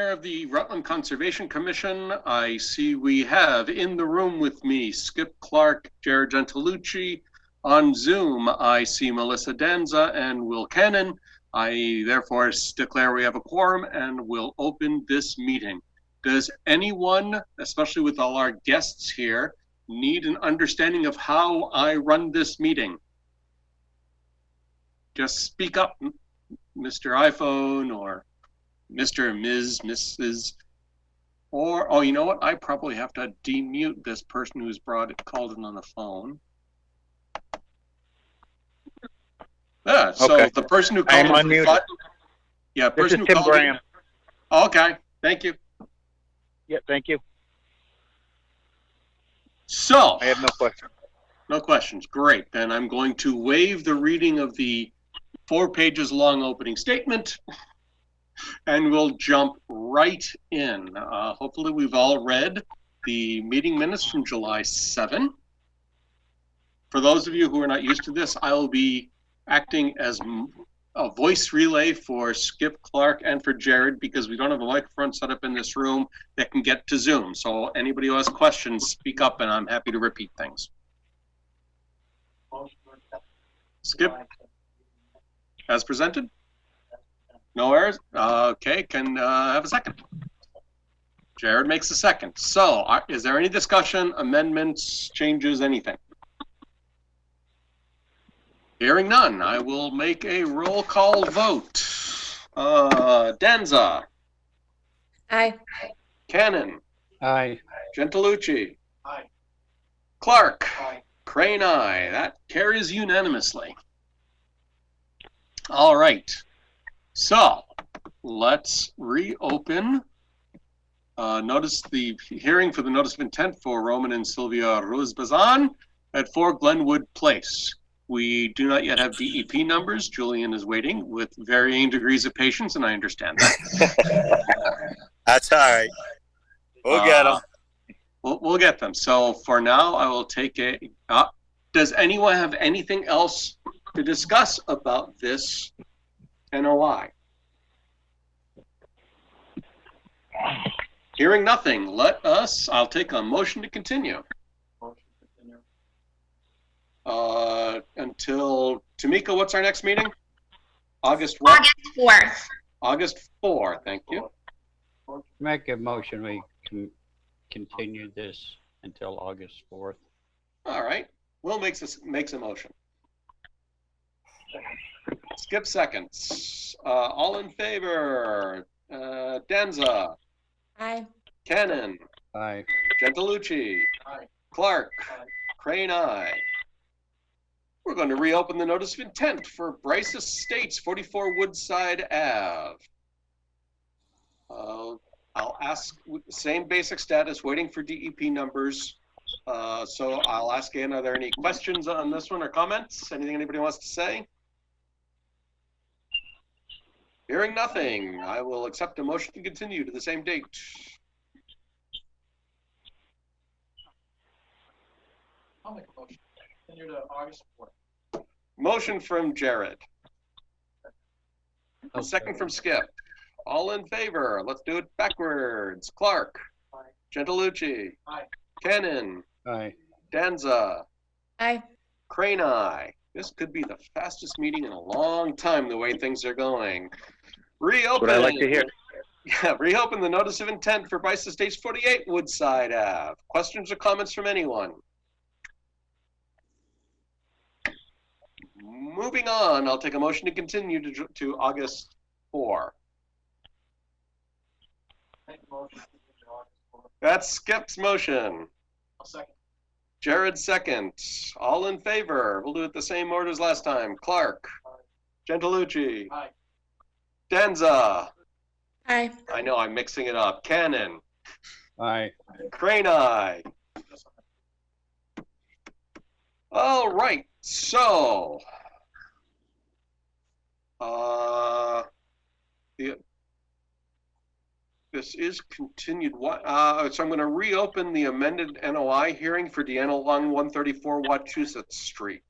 Chair of the Rutland Conservation Commission. I see we have in the room with me Skip Clark, Jared Gentilucci. On Zoom, I see Melissa Danza and Will Cannon. I therefore declare we have a quorum and will open this meeting. Does anyone, especially with all our guests here, need an understanding of how I run this meeting? Just speak up, Mr. iPhone or Mr. and Ms., Mrs. Or, oh, you know what? I probably have to demute this person who's called in on the phone. Yeah, so Okay. the person who called I'm unmuted. Yeah, person who Tim called Graham. in. Okay, thank you. Yeah, thank you. So, I have no question. no questions. Great. Then I'm going to waive the reading of the 4 pages long opening statement, and we'll jump right in. Hopefully we've all read the meeting minutes from July 7. For those of you who are not used to this, I will be acting as a voice relay for Skip Clark and for Jared, because we don't have a microphone set up in this room that can get to Zoom. So anybody who has questions, speak up and I'm happy to repeat things. Skip, as presented? No errors? Okay, can have a second. Jared makes a second. So is there any discussion, amendments, changes, anything? Hearing none, I will make a roll call vote. Danza. Aye. Cannon. Aye. Gentilucci. Aye. Clark. Aye. Crane, aye. That carries unanimously. All right. So let's reopen. Notice the hearing for the notice of intent for Roman and Sylvia Rosbazan at 4 Glenwood Place. We do not yet have DEP numbers. Julian is waiting with varying degrees of patience, and I understand that. That's all right. We'll get them. We'll get them. So for now, I will take a. Does anyone have anything else to discuss about this NOI? Hearing nothing, I'll take a motion to continue. Until, Tamika, what's our next meeting? August what? August 4th. August 4, thank you. Make a motion we can continue this until August 4th. All right, Will makes a motion. Skip seconds. All in favor? Danza. Aye. Cannon. Aye. Gentilucci. Aye. Clark. Aye. Crane, aye. We're going to reopen the notice of intent for Bryce Estates, 44 Woodside Ave. I'll ask, same basic status, waiting for DEP numbers. So I'll ask Ann, are there any questions on this one or comments? Anything anybody wants to say? Hearing nothing, I will accept a motion to continue to the same date. I'll make a motion. Continue to August 4th. Motion from Jared. A Okay. second from Skip. All in favor? Let's do it backwards. Clark. Aye. Gentilucci. Aye. Cannon. Aye. Danza. Aye. Crane, aye. This could be the fastest meeting in a long time, the way things are going. Reopen. What I like to hear. Yeah, reopen the notice of intent for Bryce Estates 48 Woodside Ave. Questions or comments from anyone? Moving on, I'll take a motion to continue to August 4. Make a motion. Continue to August 4th. That's Skip's motion. I'll second. Jared second. All in favor? We'll do it the same order as last time. Clark. Aye. Gentilucci. Aye. Danza. Aye. I know I'm mixing it up. Cannon. Aye. Crane, aye. All right. So, this is continued. So I'm going to reopen the amended NOI hearing for Deanna Lung, 134 Wachusett Street.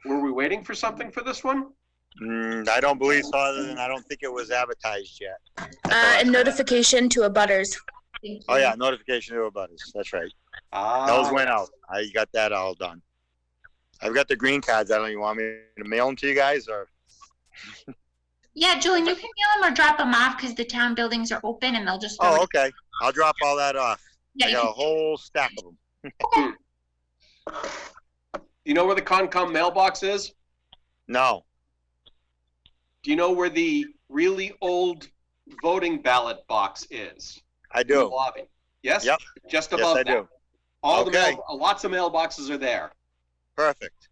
Were we waiting for something for this one? I don't believe so, other than I don't think it was advertised yet. And notification to abutters. Oh yeah, notification to abutters. That's right. Those went out. I got that all done. I've got the green cards. I don't know. You want me to mail them to you guys or? Yeah, Julian, you can mail them or drop them off because the town buildings are open and they'll just. Oh, okay. I'll drop all that off. Yeah, I got a whole stack of them. You know where the Concom mailbox is? No. Do you know where the really old voting ballot box is? I In the do. lobby. Yes? Yep. Just above I that. do. All Okay. lots of mailboxes are there. Perfect.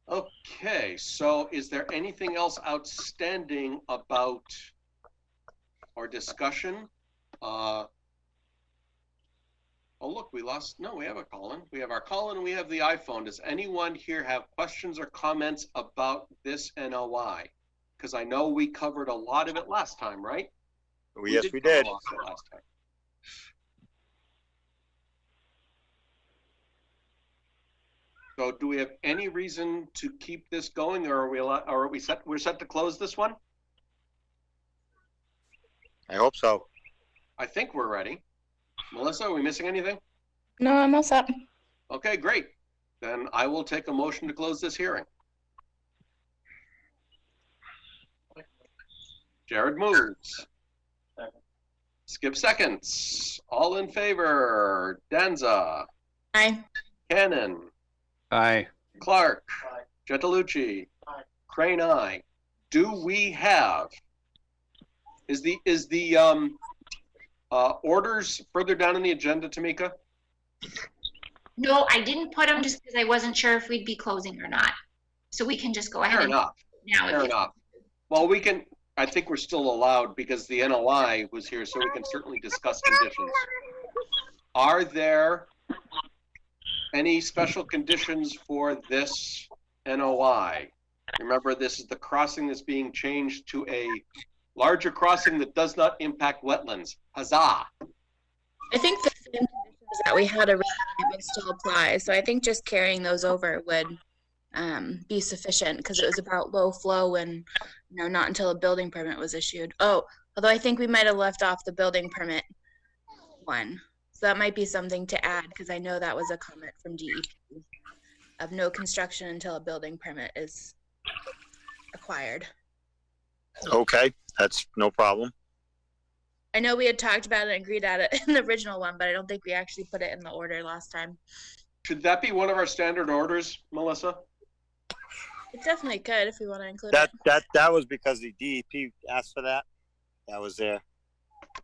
Okay, so is there anything else outstanding about our discussion? Oh, look, we have a Colin. We have our Colin and we have the iPhone. Does anyone here have questions or comments about this NOI? Because I know we covered a lot of it last time, right? Yes, we cover did. a lot of it last time. So do we have any reason to keep this going, or we're set to close this one? I hope so. I think we're ready. Melissa, are we missing anything? No, I'm all set. Okay, great. Then I will take a motion to close this hearing. Jared moves. Skip seconds. All in favor. Danza. Aye. Cannon. Aye. Clark. Aye. Gentalucci. Aye. Crane, aye. Do we have? Is the orders further down in the agenda, Tamika? No, I didn't put them just because I wasn't sure if we'd be closing or not. So we can just go ahead Fair and enough. now. Fair enough. Well, we can. I think we're still allowed because the NOI was here, so we can certainly discuss conditions. Are there any special conditions for this NOI? Remember, this is the crossing that's being changed to a larger crossing that does not impact wetlands. Huzzah! I think the same conditions that we had originally would still apply. So I think just carrying those over would be sufficient because it was about low flow and not until a building permit was issued. Oh, although I think we might have left off the building permit one. So that might be something to add because I know that was a comment from DEP of no construction until a building permit is acquired. Okay, that's no problem. I know we had talked about it and agreed at it in the original one, but I don't think we actually put it in the order last time. Should that be one of our standard orders, Melissa? It definitely could if we want to include it. That was because the DEP asked for that. That was there.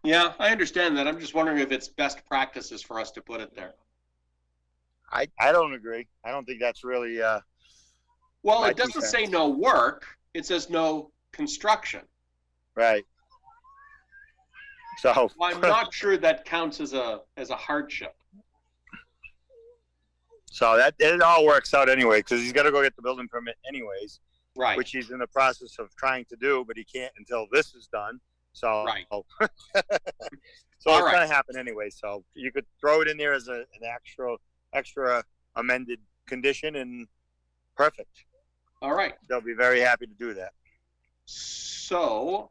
Yeah, I understand that. I'm just wondering if it's best practices for us to put it there. I don't agree. I don't think that's really Well, My it doesn't 2 say cents. no work. It says no construction. right. So Well, I'm not sure that counts as a hardship. so that it all works out anyway because he's got to go get the building permit anyways, Right. which he's in the process of trying to do, but he can't until this is done. So Right. so All it's right. going to happen anyway. So you could throw it in there as an extra amended condition and perfect. All right. They'll be very happy to do that. So,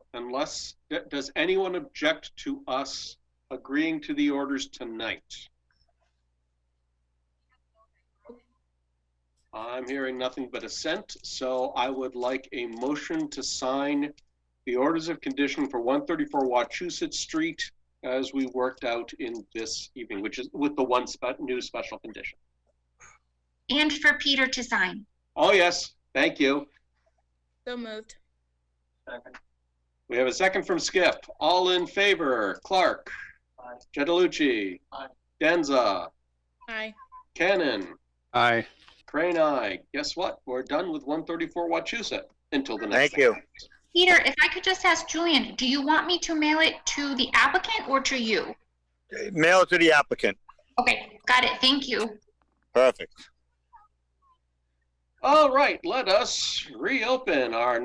does anyone object to us agreeing to the orders tonight? I'm hearing nothing but assent, so I would like a motion to sign the orders of condition for 134 Wachusett Street as we worked out in this evening, which is with the one new special condition. And for Peter to sign. Oh, yes. Thank you. So moved. Second. We have a second from Skip. All in favor? Clark. Aye. Gentalucci. Aye. Denza. Aye. Cannon. Aye. Crane, aye. Guess what? We're done with 134 Wachusett until the next. Thank you. Peter, if I could just ask Julian, do you want me to mail it to the applicant or to you? Mail it to the applicant. Okay, got it. Thank you. Perfect. All right, let us reopen our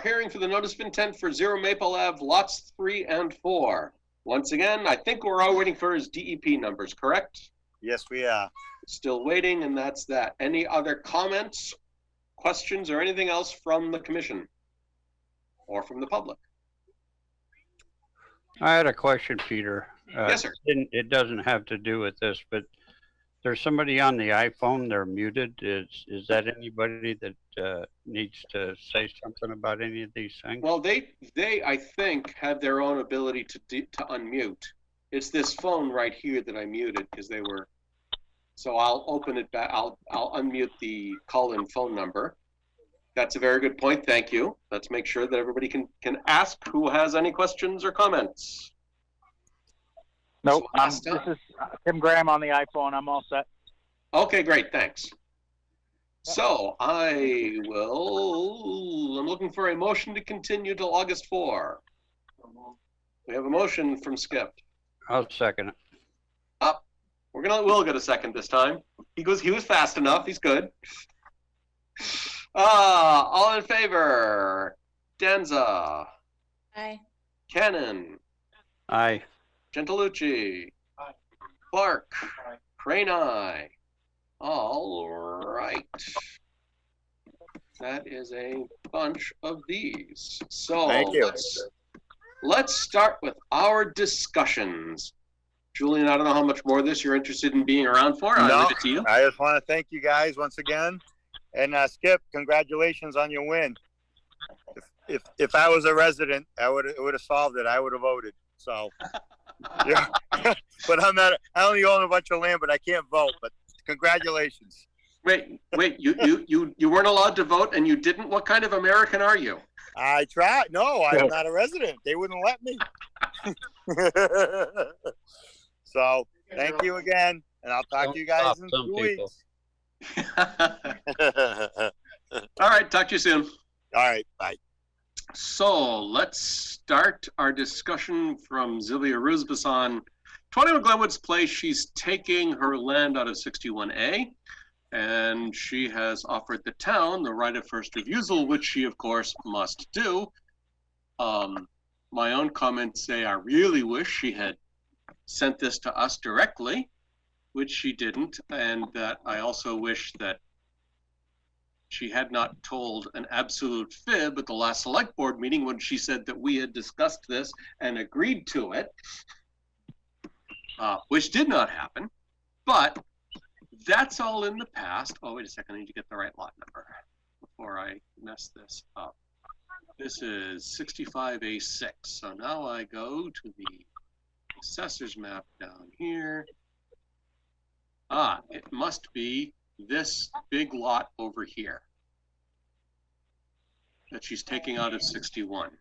hearing for the notice of intent for 0 Maple Ave, lots 3 and 4. Once again, I think we're all waiting for his DEP numbers, correct? Yes, we are. Still waiting, and that's that. Any other comments, questions or anything else from the commission or from the public? I had a question, Peter. Yes, sir. It doesn't have to do with this, but there's somebody on the iPhone, they're muted. Is that anybody that needs to say something about any of these things? Well, they I think had their own ability to unmute. It's this phone right here that I muted because they were. So I'll open it back. I'll unmute the call-in phone number. That's a very good point. Thank you. Let's make sure that everybody can ask who has any questions or comments. Nope, So this is Tim Graham on the iPhone. I'm all set. Okay, great. Thanks. So I'm looking for a motion to continue till August 4. We have a motion from Skip. I'll second it. Up. We'll get a second this time. He was fast enough. He's good. All in favor? Danza. Aye. Cannon. Aye. Gentilucci. Aye. Clark. Aye. Crane, aye. All right. That is a bunch of these. So Thank you. let's start with our discussions. Julian, I don't know how much more of this you're interested in being around for. I'll leave it to you. I just want to thank you guys once again. And Skip, congratulations on your win. If I was a resident, it would have solved it. I would have voted. So, yeah. But I'm not. I only own a bunch of land, but I can't vote. But congratulations. Wait, you weren't allowed to vote and you didn't? What kind of American are you? I tried. No, I'm not a resident. They wouldn't let me. So, thank you again, and I'll talk to you guys in 2 weeks. All right, talk to you soon. All right, bye. So let's start our discussion from Zilia Ruzbas on 21 Glenwood's Place. She's taking her land out of 61A, and she has offered the town the right of first refusal, which she, of course, must do. My own comments say I really wish she had sent this to us directly, which she didn't, and that I also wish that she had not told an absolute fib at the last select board meeting when she said that we had discussed this and agreed to it, which did not happen. But that's all in the past. Oh, wait a second, I need to get the right lot number before I mess this up. This is 65A6. So now I go to the assessor's map down here. It must be this big lot over here that she's taking out of 61.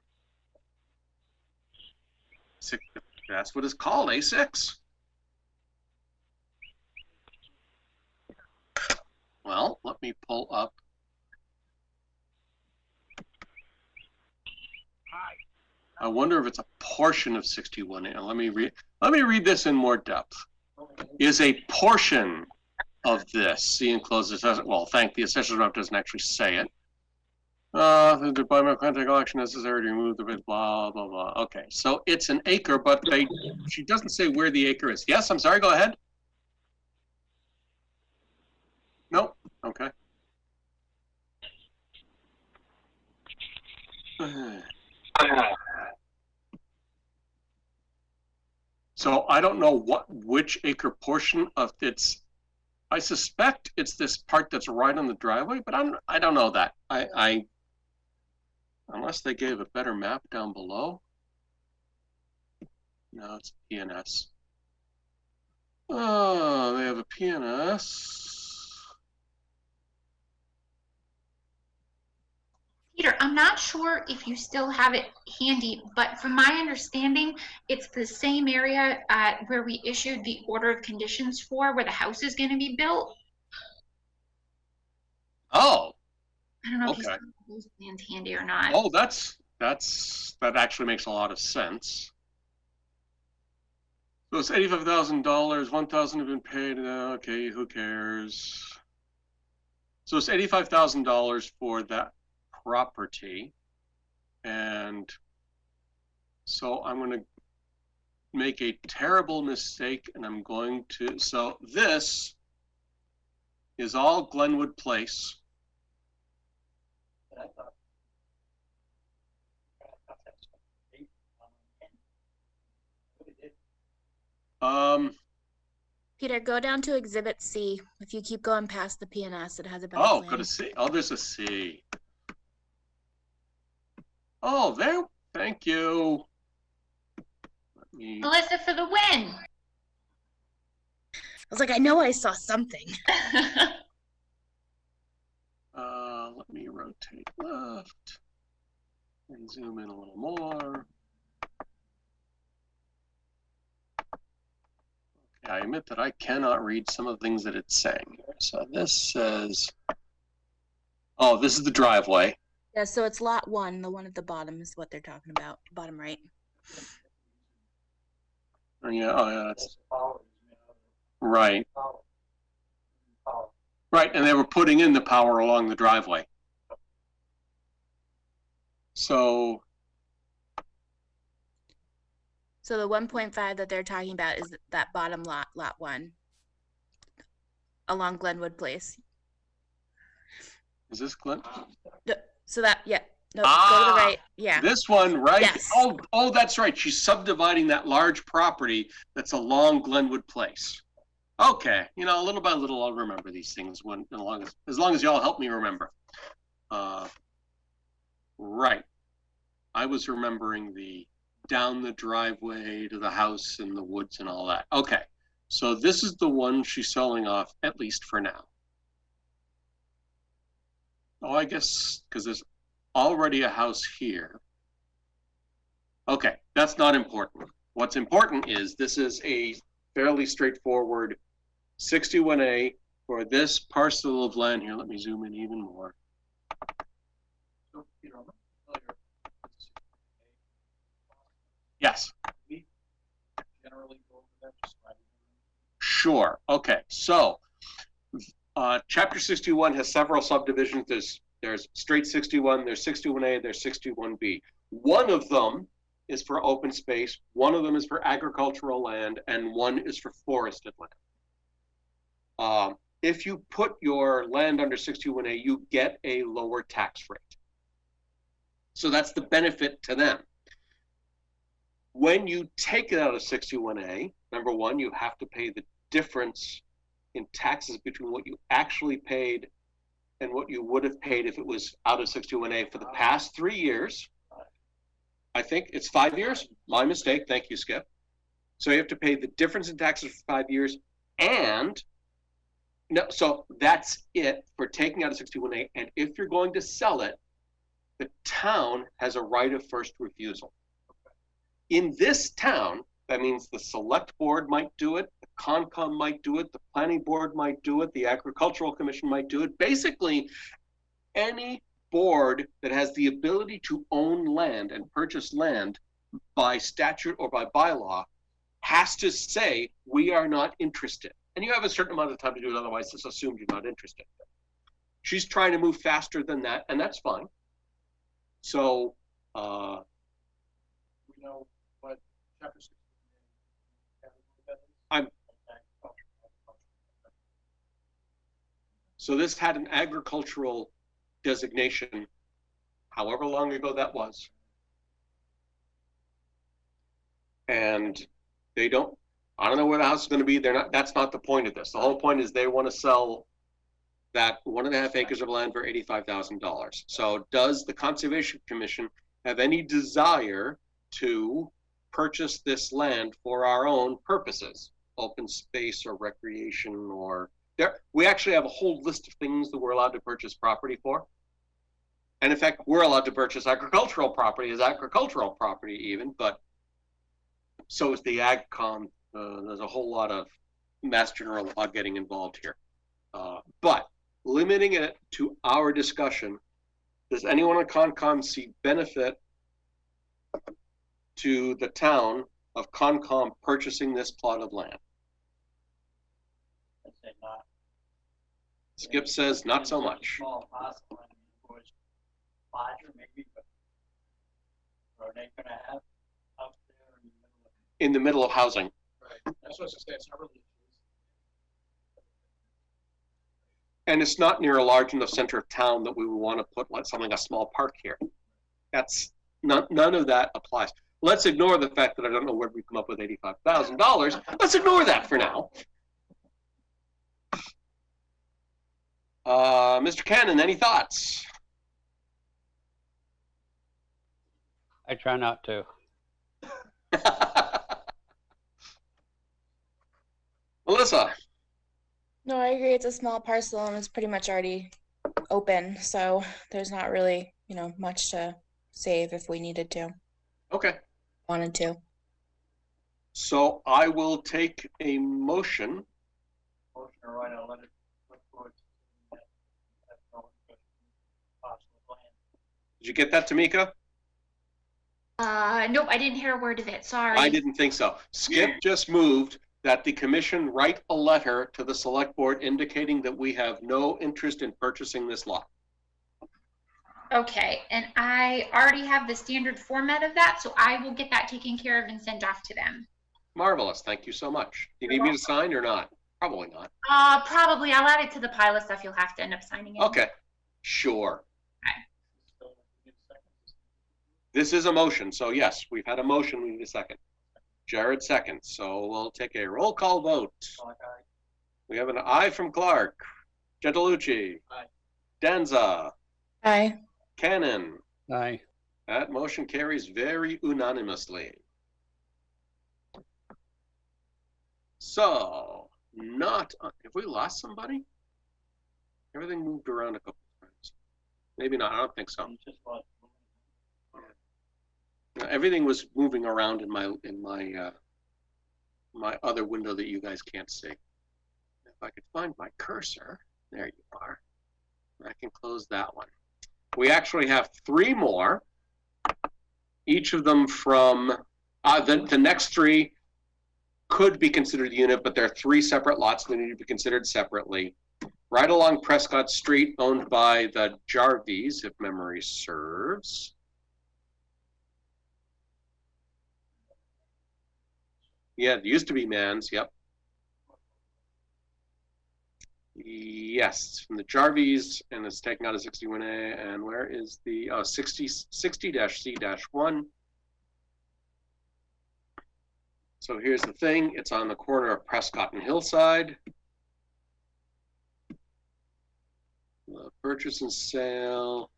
That's what it's called, A6. Well, let me pull up. I wonder if it's a portion of 61. Let me read this in more depth. Is a portion of this. See enclosed assessment. Well, the assessor's map doesn't actually say it. The biometric contact action necessary to remove the bit, blah, blah, blah. Okay, so it's an acre, but she doesn't say where the acre is. Yes, I'm sorry, go ahead. Nope, okay. So I don't know which acre portion of it's. I suspect it's this part that's right on the driveway, but I don't know that. I unless they gave a better map down below. No, it's PNS. Oh, they have a PNS. Peter, I'm not sure if you still have it handy, but from my understanding, it's the same area where we issued the order of conditions for where the house is going to be built. Oh. I don't know Okay. if you still have those plans handy or not. Oh, that actually makes a lot of sense. So it's $85,000, $1,000 have been paid. Okay, who cares? So it's $85,000 for that property, and so I'm going to make a terrible mistake, and I'm going to. So this is all Glenwood Place. I thought. Peter, go down to Exhibit C. If you keep going past the PNS, it has a better Oh, plan. got a C. Oh, there's a C. Oh, there. Thank you. Let me. Melissa for the win. I was like, I know I saw something. Let me rotate left and zoom in a little more. I admit that I cannot read some of the things that it's saying here. So this says, oh, this is the driveway. Yeah, so it's lot 1. The one at the bottom is what they're talking about. Bottom right. Oh, yeah, that's right. Right, and they were putting in the power along the driveway. So the 1.5 that they're talking about is that bottom lot, lot 1, along Glenwood Place. is this Glen? So that, yeah, no, go to the right. Yeah. This one, right? Yes. Oh, that's right. She's subdividing that large property that's along Glenwood Place. Okay, you know, little by little, I'll remember these things as long as y'all help me remember. Right. I was remembering the down the driveway to the house in the woods and all that. Okay, so this is the one she's selling off, at least for now. Oh, I guess because there's already a house here. Okay, that's not important. What's important is this is a fairly straightforward 61A for this parcel of land here. Let me zoom in even more. So, Peter, I'm familiar. Yes. We generally go over that just right. Sure. Okay. So, Chapter 61 has several subdivisions. There's straight 61. There's 61A. There's 61B. One of them is for open space. One of them is for agricultural land, and one is for forested land. If you put your land under 61A, you get a lower tax rate. So that's the benefit to them. When you take it out of 61A, number one, you have to pay the difference in taxes between what you actually paid and what you would have paid if it was out of 61A for the past 3 years. I think it's 5 years. My mistake. Thank you, Skip. So you have to pay the difference in taxes for 5 years, and no, so that's it for taking out of 61A. And if you're going to sell it, the town has a right of first refusal. In this town, that means the select board might do it, the Concom might do it, the planning board might do it, the agricultural commission might do it. Basically, any board that has the ability to own land and purchase land by statute or by bylaw has to say, we are not interested. And you have a certain amount of time to do it, otherwise it's assumed you're not interested. She's trying to move faster than that, and that's fine. So, We know what chapter 6 so this had an agricultural designation, however long ago that was. And they don't, I don't know where the house is going to be. They're not, that's not the point of this. The whole point is they want to sell that 1.5 acres of land for $85,000. So does the Conservation Commission have any desire to purchase this land for our own purposes, open space or recreation, or we actually have a whole list of things that we're allowed to purchase property for. And in fact, we're allowed to purchase agricultural property as agricultural property even, but so is the AgCom. There's a whole lot of Mass General law getting involved here. But limiting it to our discussion, does anyone on Concom see benefit to the town of Concom purchasing this plot of land? I'd say not. Skip says not so much. Small parcel, and of course, larger maybe, but are they gonna have out there In the middle of housing. Right. That's what I was saying. It's not really. And it's not near a large enough center of town that we would want to put like something, a small park here. That's none of that applies. Let's ignore the fact that I don't know where we come up with $85,000. Let's ignore that for now. Mr. Cannon, any thoughts? I try not to. Melissa? No, I agree. It's a small parcel and it's pretty much already open. So there's not really, much to save if we needed to. Okay. Wanted to. So I will take a motion. Motion to write a letter. Did you get that, Tamika? Nope, I didn't hear a word of it. Sorry. I didn't think so. Skip just moved that the commission write a letter to the select board indicating that we have no interest in purchasing this lot. Okay, and I already have the standard format of that, so I will get that taken care of and sent off to them. Marvelous. Thank you so much. Do you need me to sign or not? Probably not. Probably. I'll add it to the pile of stuff you'll have to end up signing in. Okay. Sure. This is a motion, so yes, we've had a motion, we need a second. Jared seconds, so we'll take a roll call vote. We have an aye from Clark. Gentilucci. Aye. Danza. Aye. Cannon. Aye. That motion carries very unanimously. So, have we lost somebody? Everything moved around a couple of times. Maybe not, I don't think so. Everything was moving around in my other window that you guys can't see. If I could find my cursor, there you are. I can close that one. We actually have 3 more, each of them from the next 3 could be considered a unit, but they're 3 separate lots that need to be considered separately. Right along Prescott Street, owned by the Jarvis, if memory serves. Yeah, it used to be Mann's, yep. Yes, from the Jarvis, and it's taken out of 61A, and where is the 60-C-1? So here's the thing, it's on the corner of Prescott and Hillside. The purchase and sale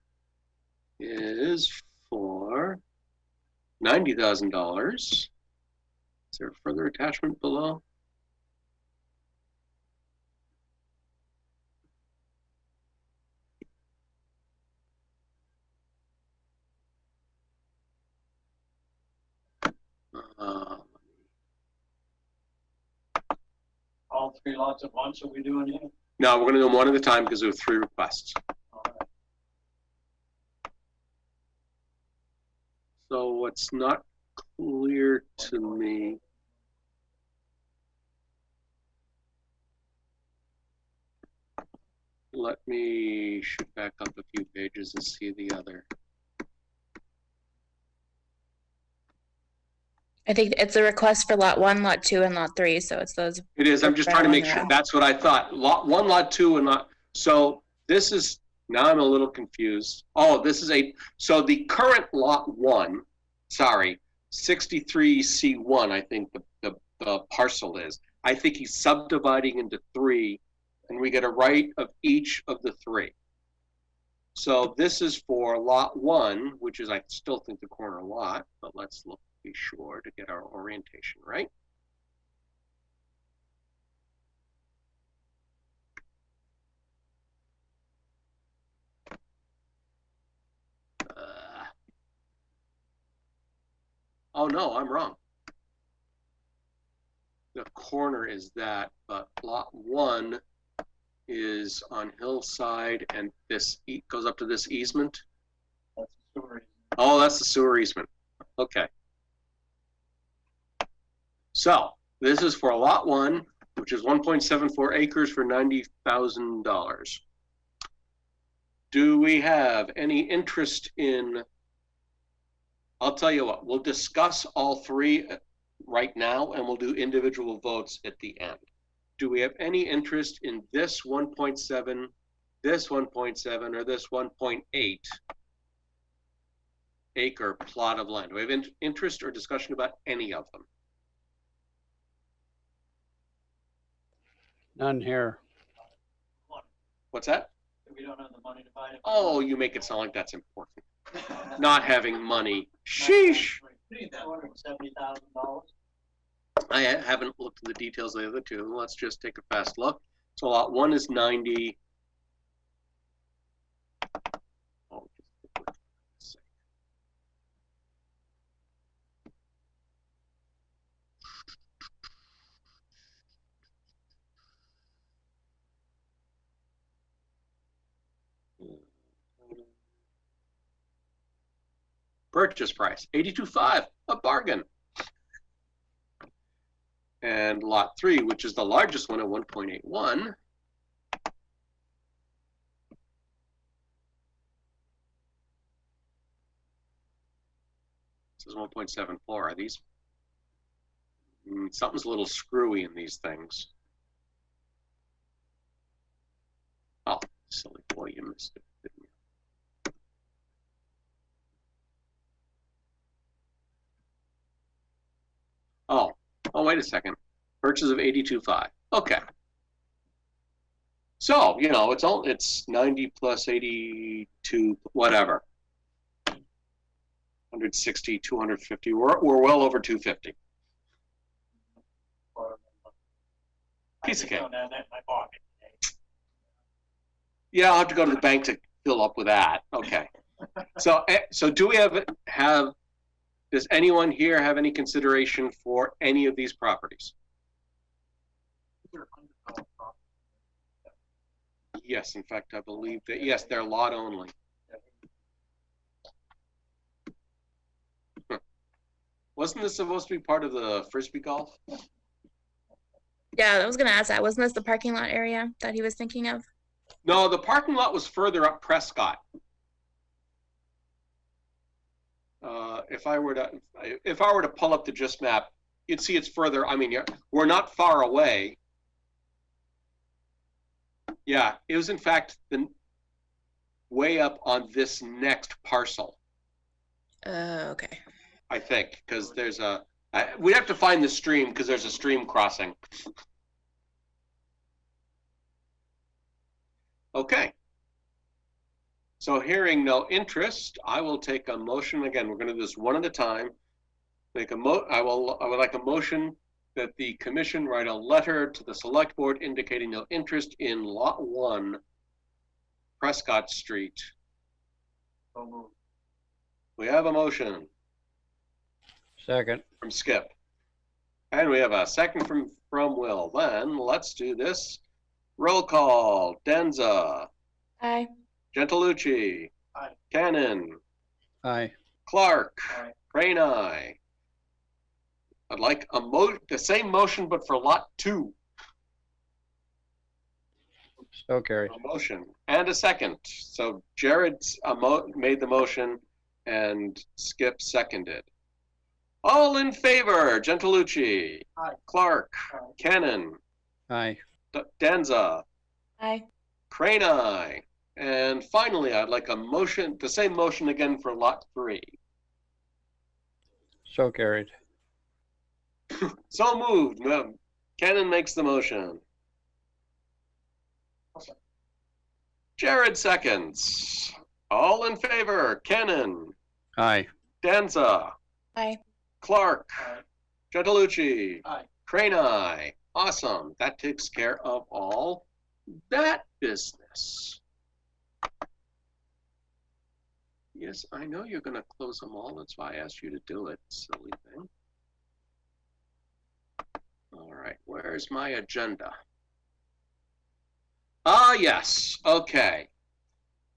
is for $90,000. Is there a further attachment below? All 3 lots at once, are we doing here? No, we're going to do them one at a time because there were 3 requests. All right. So what's not clear to me, let me shoot back up a few pages and see the other. I think it's a request for lot 1, lot 2, and lot 3. So it's those. It is. I'm just trying to make sure. That's what I thought. Lot 1, lot 2, and lot. So this is, now I'm a little confused. Oh, this is so the current lot 1, sorry, 63C1, I think the parcel is. I think he's subdividing into 3, and we get a right of each of the 3. So this is for lot 1, which is, I still think, the corner lot, but let's look. Be sure to get our orientation right. Oh no, I'm wrong. The corner is that, but lot 1 is on Hillside, and this goes up to this easement. That's the sewer easement. Oh, that's the sewer easement. Okay. So this is for lot 1, which is 1.74 acres for $90,000. Do we have any interest in, I'll tell you what, we'll discuss all 3 right now and we'll do individual votes at the end. do we have any interest in this 1.7, this 1.7, or this 1.8 acre plot of land? Do we have interest or discussion about any of them? None here. What's that? We don't have the money to buy it. Oh, you make it sound like that's important. Not having money. Sheesh. $270,000. I haven't looked at the details of the other two. Let's just take a fast look. So lot 1 is 90. Oh, purchase price, 82.5, a bargain. And lot 3, which is the largest one at 1.81, this is 1.74. Are these? Something's a little screwy in these things. Oh, silly boy, you missed it, didn't you? Oh, wait a second. Purchase of 82.5. Okay. So, you know, it's 90 plus 82, whatever. 160, 250. We're well over 250. Piece of cake. I don't have that in my pocket. Yeah, I'll have to go to the bank to fill up with that. Okay. So do we have does anyone here have any consideration for any of these properties? Yes, in fact, I believe that, yes, they're lot only. Wasn't this supposed to be part of the Frisbee golf? Yeah, I was gonna ask that. Wasn't this the parking lot area that he was thinking of? No, the parking lot was further up Prescott. If I were to pull up the GIS map, you'd see it's further. I mean, we're not far away. Yeah, it was in fact the way up on this next parcel. Okay. I think, because there's we'd have to find the stream because there's a stream crossing. Okay. So hearing no interest, I will take a motion. Again, we're going to do this one at a time. I would like a motion that the commission write a letter to the select board indicating no interest in lot 1, Prescott Street. So moved. We have a motion. Second. From Skip. And we have a second from Will. Then let's do this. Roll call. Denza. Aye. Gentilucci. Aye. Cannon. Aye. Clark. Aye. Crane, aye. I'd like the same motion, but for lot 2. So carried. A motion and a second. So Jared made the motion and Skip seconded. All in favor, Gentilucci. Aye. Clark. Aye. Cannon. Aye. Denza. Aye. Crane, aye. And finally, I'd like a motion, the same motion again for lot 3. So carried. So moved. Cannon makes the motion. Jared seconds. All in favor, Cannon. Aye. Denza. Aye. Clark. Aye. Gentilucci. Aye. Crane, aye. Awesome. That takes care of all that business. Yes, I know you're going to close them all. That's why I asked you to do it, silly thing. All right, where's my agenda? Ah, yes. Okay.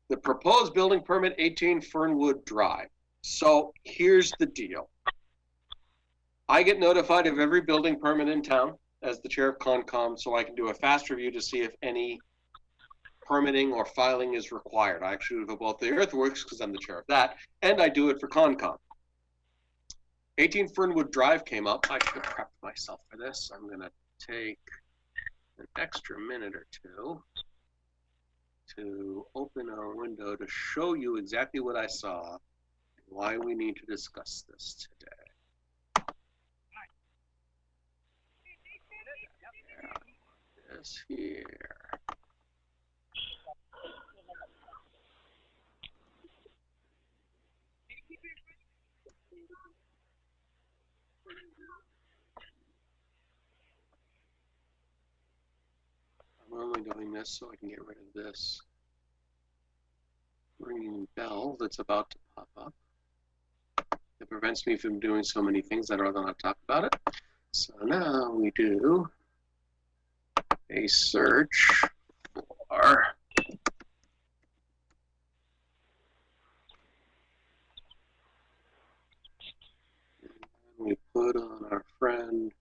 The proposed building permit, 18 Fernwood Drive. So here's the deal. I get notified of every building permit in town as the chair of Concom, so I can do a fast review to see if any permitting or filing is required. I actually do it for both the earthworks because I'm the chair of that, and I do it for Concom. 18 Fernwood Drive came up. I should have prepped myself for this. I'm going to take an extra minute or two to open our window to show you exactly what I saw and why we need to discuss this today. This here. I'm only doing this so I can get rid of this ringing bell that's about to pop up. It prevents me from doing so many things I'd rather not talk about it. So now we do a search for we put on our friend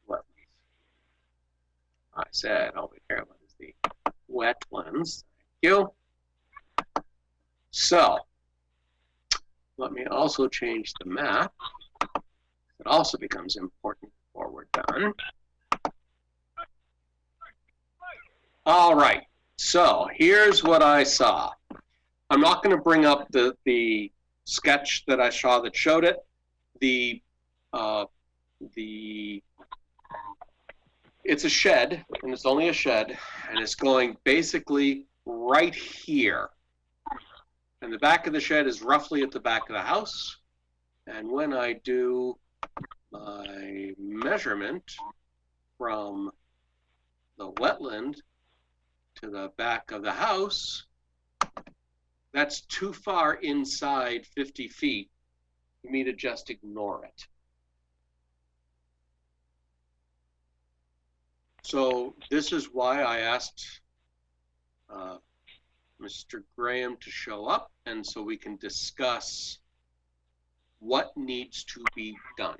wetlands. I said over here, what is the wetlands? Thank you. So let me also change the map. It also becomes important before we're done. All right, so here's what I saw. I'm not going to bring up the sketch that I saw that showed it. It's a shed, and it's only a shed, and it's going basically right here. And the back of the shed is roughly at the back of the house. And when I do my measurement from the wetland to the back of the house, that's too far inside 50 feet for me to just ignore it. So this is why I asked Mr. Graham to show up, and so we can discuss what needs to be done.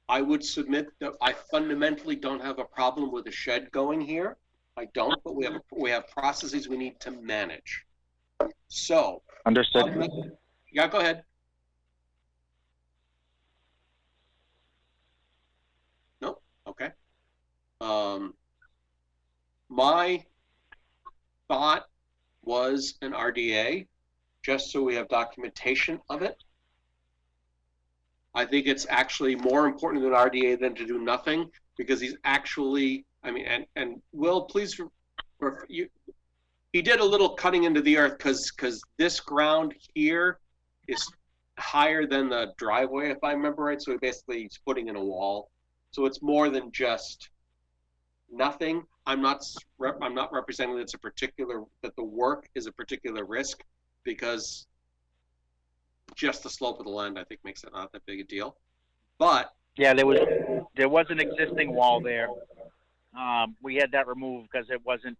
I would submit that I fundamentally don't have a problem with a shed going here. I don't, but we have processes we need to manage. So Understood. Yeah, go ahead. No, okay. My thought was an RDA, just so we have documentation of it. I think it's actually more important than RDA than to do nothing, because he's actually, I mean, and Will, please, he did a little cutting into the earth because this ground here is higher than the driveway, if I remember right. So basically he's putting in a wall. So it's more than just nothing. I'm not representing that it's a particular, that the work is a particular risk, because just the slope of the land, I think, makes it not that big a deal. But Yeah, there was an existing wall there. We had that removed because it wasn't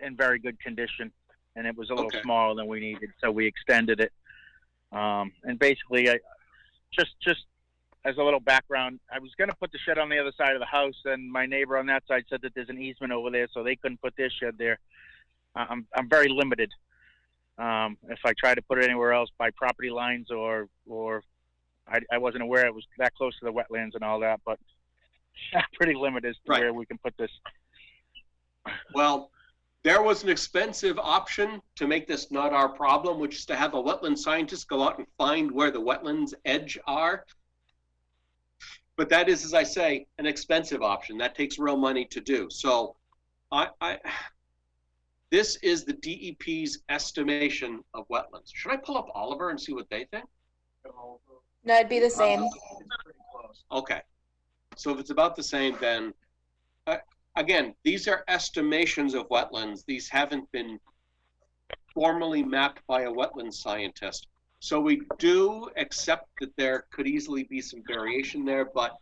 in very good condition, and it was a little smaller than we needed, so we extended it. And basically, just as a little background, I was going to put the shed on the other side of the house, and my neighbor on that side said that there's an easement over there, so they couldn't put their shed there. I'm very limited. If I try to put it anywhere else by property lines, or I wasn't aware it was that close to the wetlands and all that, but pretty limited as to where we can put this. Well, there was an expensive option to make this not our problem, which is to have a wetland scientist go out and find where the wetlands edge are. But that is, as I say, an expensive option. That takes real money to do. So this is the DEP's estimation of wetlands. Should I pull up Oliver and see what they think? No, it'd be the same. Okay. So if it's about the same, then again, these are estimations of wetlands. These haven't been formally mapped by a wetland scientist. So we do accept that there could easily be some variation there, but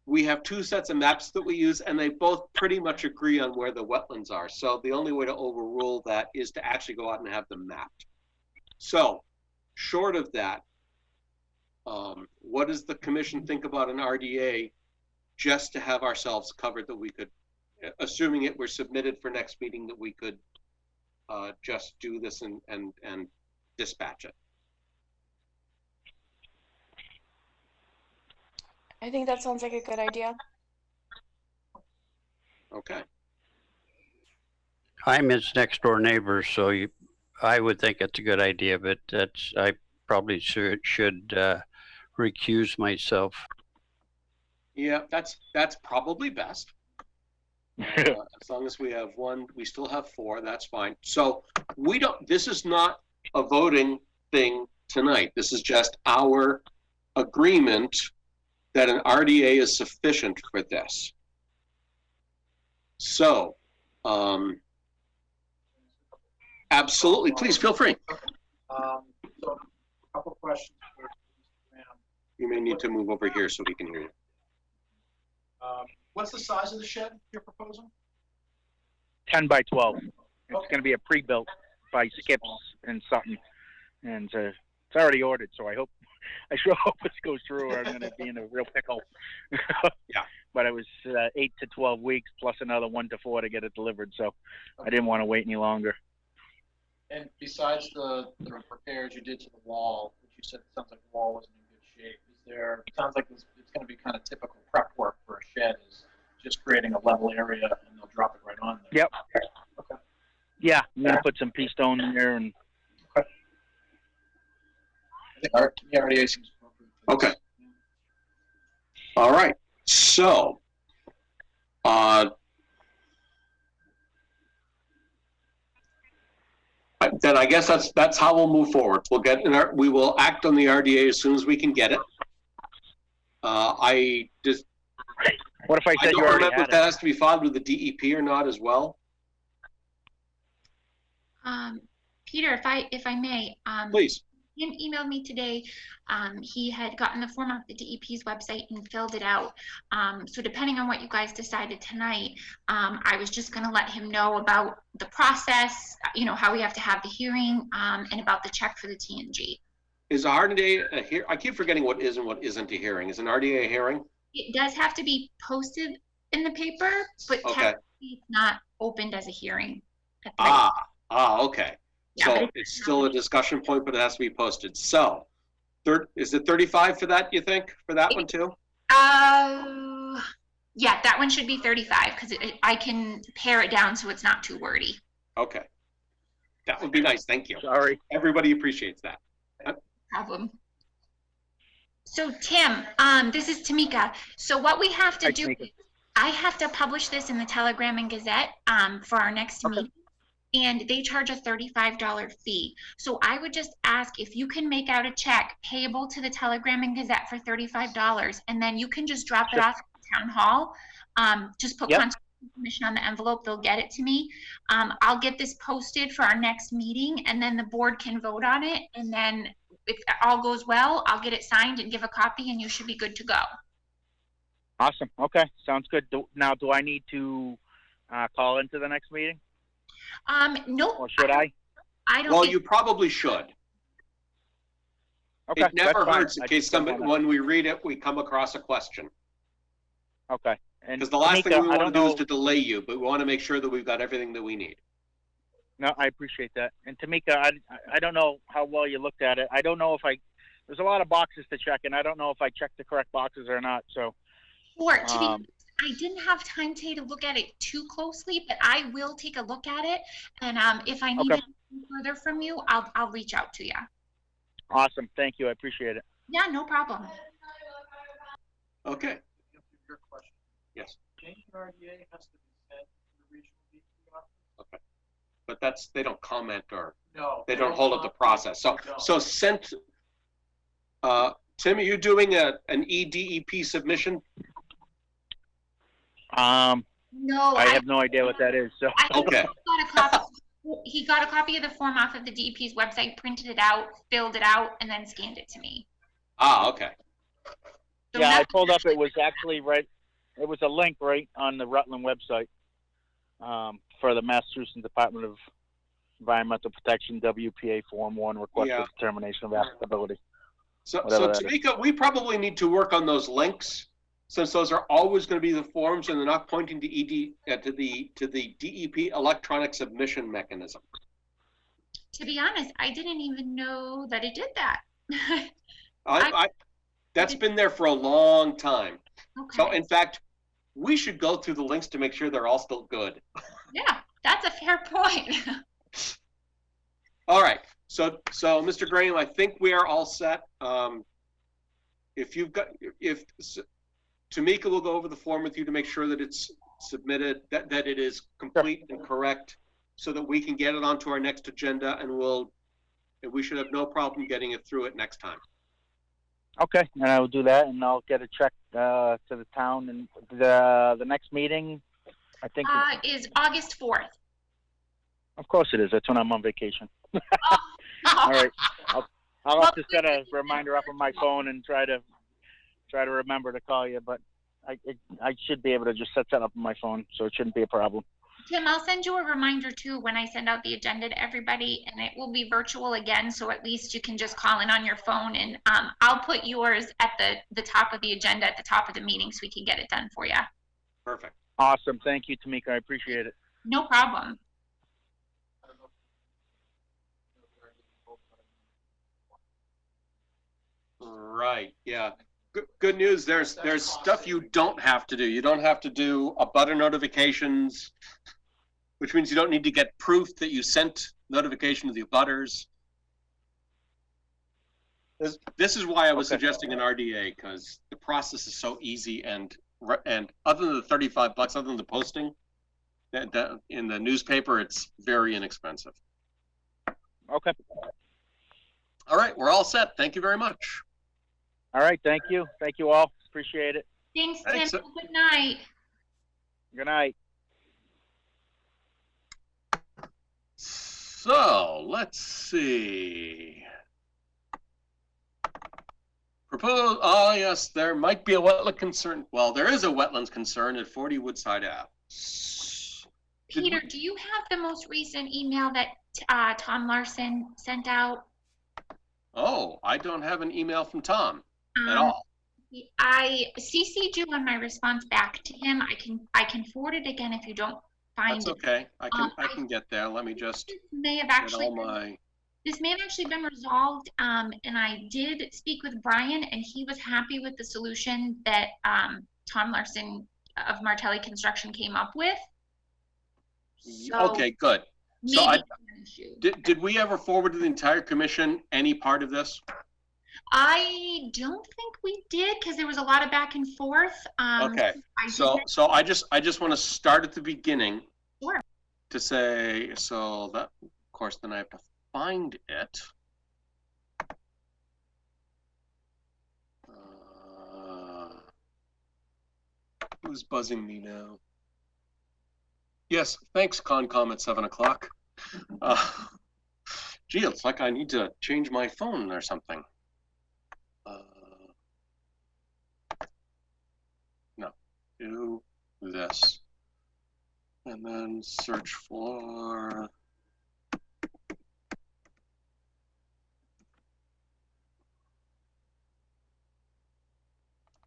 we have two sets of maps that we use, and they both pretty much agree on where the wetlands are. So the only way to overrule that is to actually go out and have them mapped. So short of that, what does the commission think about an RDA just to have ourselves covered, that we could, assuming it were submitted for next meeting, that we could just do this and dispatch it? I think that sounds like a good idea. Okay. I'm his next door neighbor, so I would think it's a good idea, but I probably should recuse myself. Yeah, that's probably best. As long as we have one, we still have four, that's fine. So this is not a voting thing tonight. This is just our agreement that an RDA is sufficient for this. So, absolutely, please feel free. So a couple of questions for Mr. Graham. You may need to move over here so we can hear you. What's the size of the shed you're proposing? 10 by 12. It's Okay. going to be a pre-built by Skips and Sutton, and it's already ordered. So I sure hope this goes through, or I'm going to be in a real pickle. Yeah. But it was 8 to 12 weeks plus another 1 to 4 to get it delivered, so I didn't want to wait any longer. And besides the repairs you did to the wall, which you said it sounds like the wall wasn't in good shape, it sounds like it's going to be kind of typical prep work for a shed, is just creating a level area and they'll drop it right on there. Yep. Okay. Yeah, I'm going to put some pea stone in there. And I think the RDA seems appropriate. Okay. All right. So, then I guess that's how we'll move forward. We will act on the RDA as soon as we can get it. what if I I said don't you already remember had if that has to be filed with the DEP or not as well. Peter, if I may, Please. Jim emailed me today. He had gotten the form off the DEP's website and filled it out. So depending on what you guys decided tonight, I was just going to let him know about the process, how we have to have the hearing, and about the check for the TNG. Is a RDA a hearing? I keep forgetting what is and what isn't a hearing. Is an RDA a hearing? It does have to be posted in the paper, but technically it's not opened as a hearing. Okay. Yeah, So it's still a discussion point, but it has to be posted. So, is it 35 for that, you think, for that one too? Yeah, that one should be 35 because I can pare it down so it's not too wordy. Okay. That would be nice. Thank you. Sorry. Everybody appreciates that. Problem. So Tim, this is Tamika. So what we have to do, I have to publish this in the Telegram and Gazette for our next meeting, and they charge a $35 fee. So I would just ask if you can make out a check payable to the Telegram and Gazette for $35, and then you can just drop it off at the town hall. Just put contact information on the envelope. They'll get it to me. I'll get this posted for our next meeting, and then the board can vote on it, and then if all goes well, I'll get it signed and give a copy, and you should be good to go. Awesome. Okay, sounds good. Now, do I need to call into the next meeting? Nope. Or should I? I don't. Well, you probably should. Okay. It never hurts in I case when we read it, we come across a question. Okay. Because the last thing we want to do is to delay you, but we want to make sure that we've got everything that we need. No, I appreciate that. And Tamika, I don't know how well you looked at it. I don't know if there's a lot of boxes to check, and I don't know if I checked the correct boxes or not. So. Sure. To be honest, I didn't have time today to look at it too closely, but I will take a look at it. And if I need anything further from you, I'll reach out to you. Awesome. Thank you. I appreciate it. Yeah, no problem. Okay. Your question. Yes. Change in RDA has to be sent to the regional DP office. Okay. But they don't comment or No. they don't hold up the process. So sent. Tim, are you doing an EDEP submission? No. I have no idea what that is. So. Okay. He got a copy of the form off of the DEP's website, printed it out, filled it out, and then scanned it to me. Okay. So yeah, I pulled up. It was actually right. It was a link right on the Rutland website for the Massachusetts Department of Environmental Protection WPA Form 1 request for determination of applicability. So Tamika, we probably need to work on those links, since those are always going to be the forms and they're not pointing to the DEP electronic submission mechanism. To be honest, I didn't even know that it did that. That's been there for a long time. Okay. So in fact, we should go through the links to make sure they're all still good. Yeah, that's a fair point. All right. So Mr. Graham, I think we are all set. If Tamika will go over the form with you to make sure that it's submitted, that it is complete and correct, so that we can get it onto our next agenda, and we should have no problem getting it through it next time. Okay, and I will do that, and I'll get a check to the town, and the next meeting, I think. Is August 4th. Of course it is. That's when I'm on vacation. Oh. All right. I'll have to set a reminder up on my phone and try to remember to call you, but I should be able to just set that up on my phone, so it shouldn't be a problem. Tim, I'll send you a reminder too when I send out the agenda to everybody, and it will be virtual again, so at least you can just call in on your phone, and I'll put yours at the top of the agenda at the top of the meeting so we can get it done for you. Perfect. Awesome. Thank you, Tamika. I appreciate it. No problem. Right. Yeah. Good news. There's stuff you don't have to do. You don't have to do abutter notifications, which means you don't need to get proof that you sent notification to the abutters. This is why I was suggesting an RDA, because the process is so easy, and other than the $35, other than the posting that in the newspaper, it's very inexpensive. Okay. All right, we're all set. Thank you very much. All right. Thank you. Thank you all. Appreciate it. Thanks, Tim. Thanks. Good night. Good night. So let's see. Yes, there might be a wetland concern. Well, there is a wetlands concern at 40 Woodside Ave. Peter, do you have the most recent email that Tom Larson sent out? Oh, I don't have an email from Tom at all. I CC'd you on my response back to him. I can forward it again if you don't find That's okay. I can get there. Let me just this may have actually been resolved, and I did speak with Brian, and he was happy with the solution that Tom Larson of Martelli Construction came up with. So okay, good. So did we ever forward to the entire commission any part of this? I don't think we did, because there was a lot of back and forth. Okay, so I just want to start at the beginning. Sure. To say, so that, of course, then I have to find it. Who's buzzing me now? Yes, thanks, Concom at 7 o'clock. Gee, it's like I need to change my phone or something. No, do this. And then search for...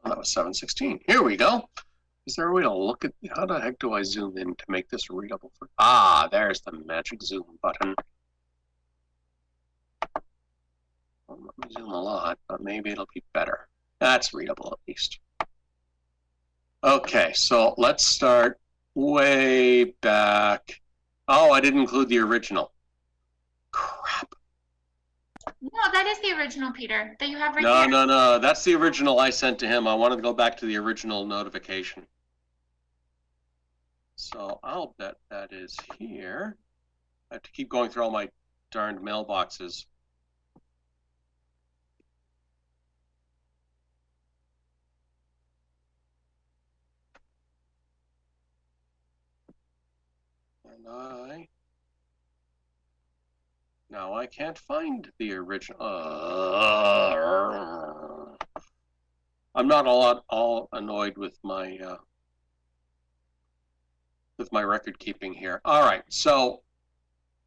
Oh, that was 716. Here we go. Is there a way to look at, how the heck do I zoom in to make this readable? There's the magic zoom button. Well, let me zoom a lot, but maybe it'll be better. That's readable at least. Okay, so let's start way back. Oh, I didn't include the original. Crap. No, that is the original, Peter, that you have right there. No. That's the original I sent to him. I wanted to go back to the original notification. So I'll bet that is here. I have to keep going through all my darned mailboxes. And now I can't find the original. I'm not all annoyed with my record keeping here. All right, so,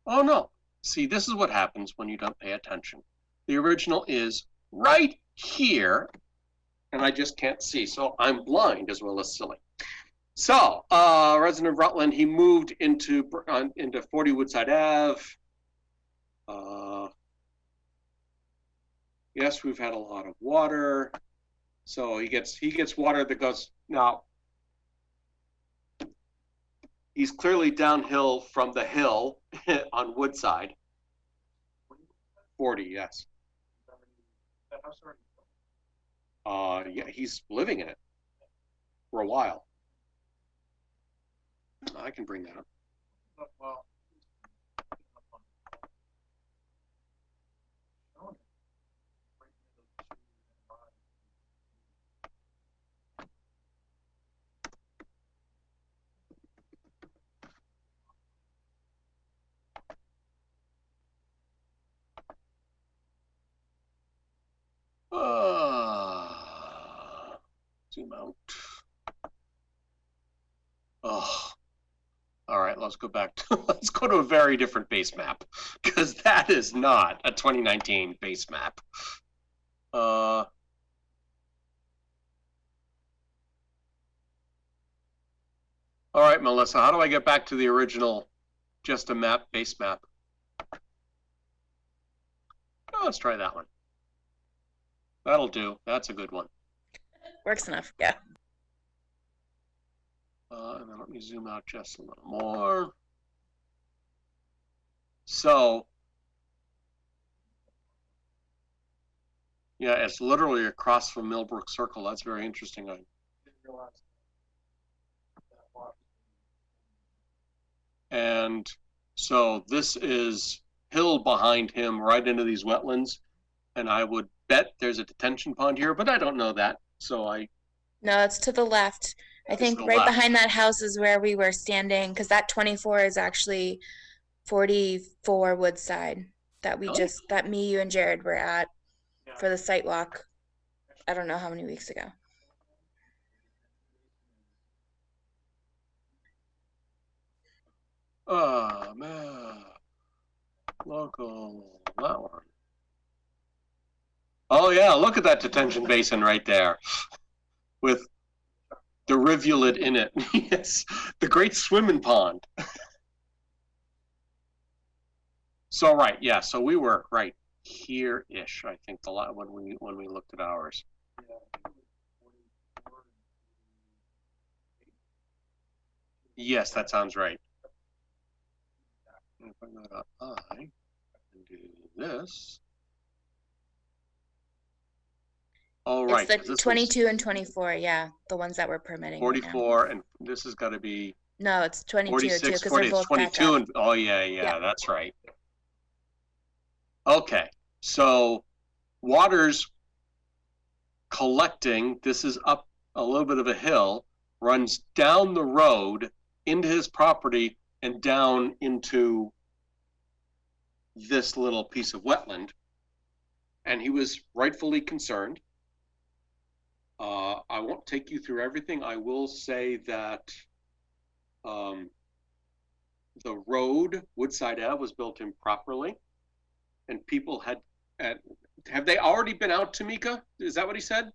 oh no. See, this is what happens when you don't pay attention. The original is right here, and I just can't see. So I'm blind as well as silly. So, resident of Rutland, he moved into 40 Woodside Ave. Yes, we've had a lot of water. So he gets water that goes, now, he's clearly downhill from the hill on Woodside. 40, yes. Yeah, he's living in it for a while. I can bring that up. Well, Zoom out. Oh, all right. Let's go back to let's go to a very different base map, because that is not a 2019 base map. All right, Melissa. How do I get back to the original, just a map, base map? Oh, let's try that one. That'll do. That's a good one. Works enough, yeah. And then let me zoom out just a little more. So, yeah, it's literally across from Millbrook Circle. That's very interesting. I didn't realize that. And so this is hill behind him right into these wetlands. And I would bet there's a detention pond here, but I don't know that. So No, it's to the left. I think right behind that house is where we were standing, because that 24 is actually 44 Woodside that we that me, you, and Jared were at for the site walk. I don't know how many weeks ago. Oh man, local, that one. Oh yeah, look at that detention basin right there, with the rivulet in it. Yes, the great swimming pond. So right, yeah. So we were right here-ish, I think, the lot when we looked at ours. Yes, that sounds right. If I go to I and do this. Oh, right. It's the 22 and 24, yeah, the ones that we're permitting. 44, right, and this has got to be. No, it's 22 46, too, because 40, they're both 22, and oh yeah, that's right. Okay, so water's collecting. This is up a little bit of a hill, runs down the road into his property and down into this little piece of wetland. And he was rightfully concerned. I won't take you through everything. I will say that the road, Woodside Ave, was built improperly, and people have they already been out, Tamika? Is that what he said?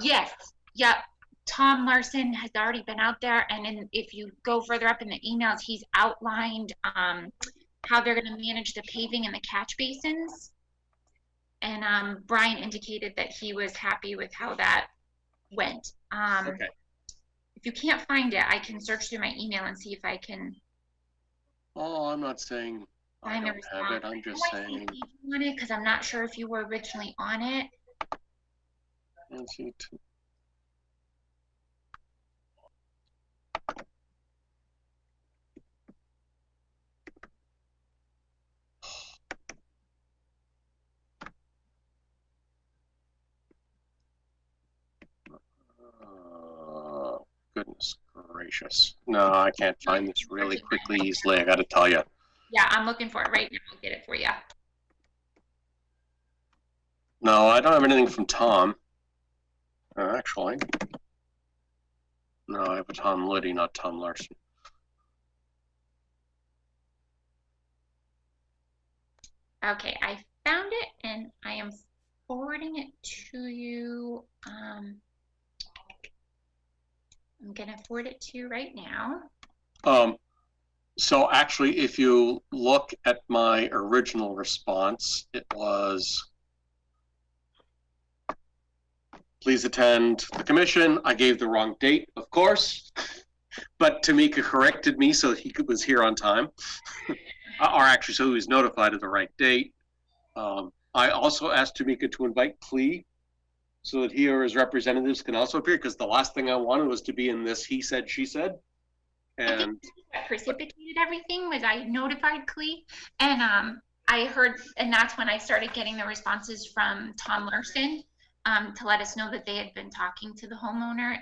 Yes. Yep. Tom Larson has already been out there, and if you go further up in the emails, he's outlined how they're going to manage the paving and the catch basins. And Brian indicated that he was happy with how that went. Okay. If you can't find it, I can search through my email and see if I can. Oh, I'm not saying I don't have it. I'm just saying. On it, because I'm not sure if you were originally on it. Let's see. Goodness gracious. No, I can't find this really quickly, easily, I gotta tell you. Yeah, I'm looking for it right now. I'll get it for you. No, I don't have anything from Tom. Actually. No, I have a Tom Liddy, not Tom Larson. Okay, I found it and I am forwarding it to you. I'm gonna forward it to you right now. So actually, if you look at my original response, it was please attend the commission. I gave the wrong date, of course, but Tamika corrected me so he was here on time, or actually so he was notified of the right date. I also asked Tamika to invite Clee so that he or his representatives can also appear, because the last thing I wanted was to be in this he said, she said. And what precipitated everything was I notified Clee, and I heard, and that's when I started getting the responses from Tom Larson to let us know that they had been talking to the homeowner.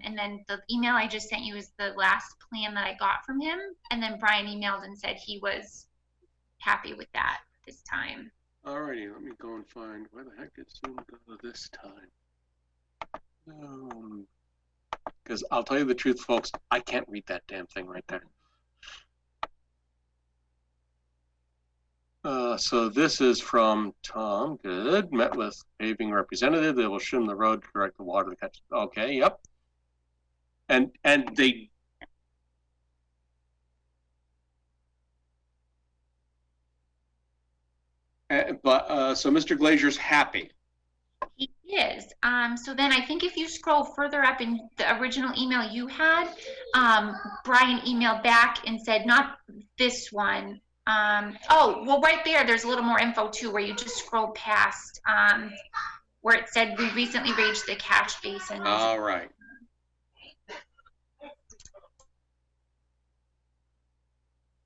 And then the email I just sent you is the last plan that I got from him. And then Brian emailed and said he was happy with that this time. Alrighty, let me go and find where the heck did Zoom go this time. Because I'll tell you the truth, folks, I can't read that damn thing right there. So this is from Tom. Good. Met with paving representative. They will shim the road to direct the water to catch. Okay. Yep. And they. So Mr. Glazier's happy. He is. So then I think if you scroll further up in the original email you had, Brian emailed back and said, not this one. Oh, well, right there's a little more info too, where you just scroll past where it said we recently raised the catch basin. All right.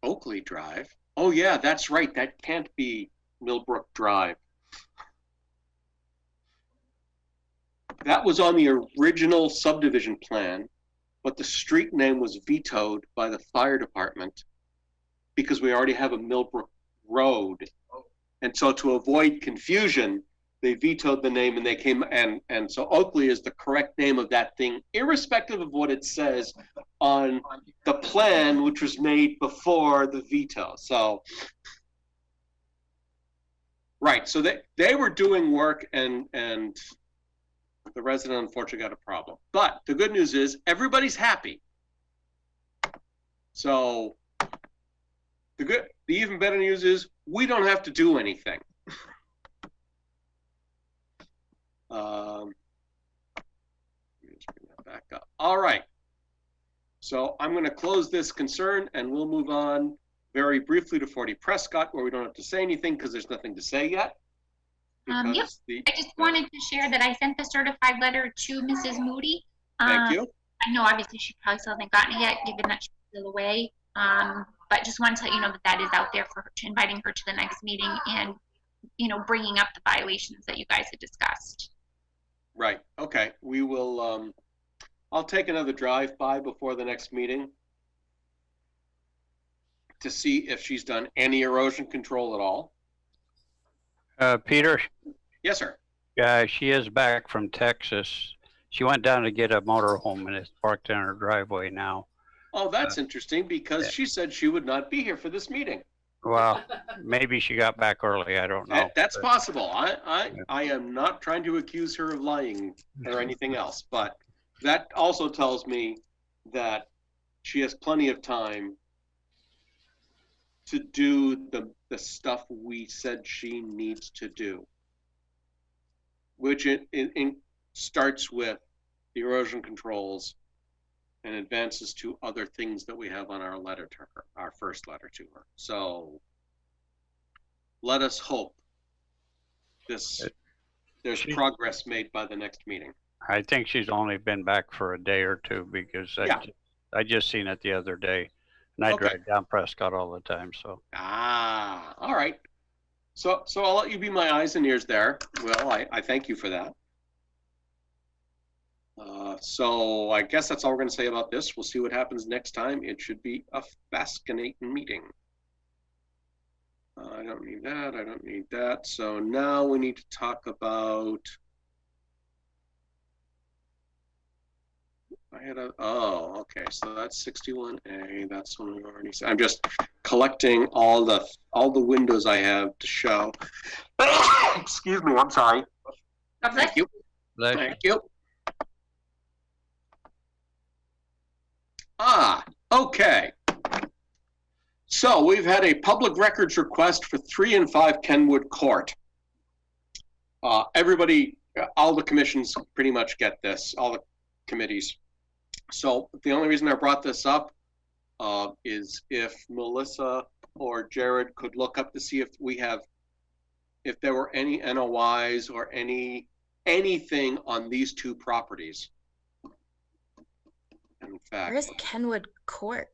Oakley Drive. Oh yeah, that's right. That can't be Millbrook Drive. That was on the original subdivision plan, but the street name was vetoed by the fire department because we already have a Millbrook Road. And so to avoid confusion, they vetoed the name and they came, and so Oakley is the correct name of that thing, irrespective of what it says on the plan, which was made before the veto. So, right, so they were doing work and the resident unfortunately got a problem. But the good news is everybody's happy. So the even better news is we don't have to do anything. Let me just bring that back up. All right. So I'm going to close this concern and we'll move on very briefly to 40 Prescott, where we don't have to say anything because there's nothing to say yet. Yep. I just wanted to share that I sent the certified letter to Mrs. Moody. Thank you. I know obviously she probably still hasn't gotten it yet, given that she's still away. But just wanted to let you know that that is out there for her, inviting her to the next meeting and, you know, bringing up the violations that you guys had discussed. Right. Okay. We will. I'll take another drive by before the next meeting to see if she's done any erosion control at all. Peter? Yes, sir. She is back from Texas. She went down to get a motorhome and it's parked in her driveway now. Oh, that's interesting because she said she would not be here for this meeting. Well, maybe she got back early. I don't know. That's possible. I am not trying to accuse her of lying or anything else, but that also tells me that she has plenty of time to do the stuff we said she needs to do, which it starts with the erosion controls and advances to other things that we have on our letter to her, our first letter to her. So let us hope there's progress made by the next meeting. I think she's only been back for a day or two because I just seen it the other day. And I drive down Prescott all the time, so. Ah, all right. So I'll let you be my eyes and ears there. Well, I thank you for that. So I guess that's all we're going to say about this. We'll see what happens next time. It should be a fascinating meeting. I don't need that. I don't need that. So now we need to talk about. Oh, okay. So that's 61A. That's one we've already said. I'm just collecting all the windows I have to show. Excuse me. I'm sorry. Thank you. Thank you. Okay. So we've had a public records request for 3 and 5 Kenwood Court. Everybody all the commissions pretty much get this, all the committees. So the only reason I brought this up is if Melissa or Jared could look up to see if there were any NOIs or anything on these two properties. In fact, Where's Kenwood Court?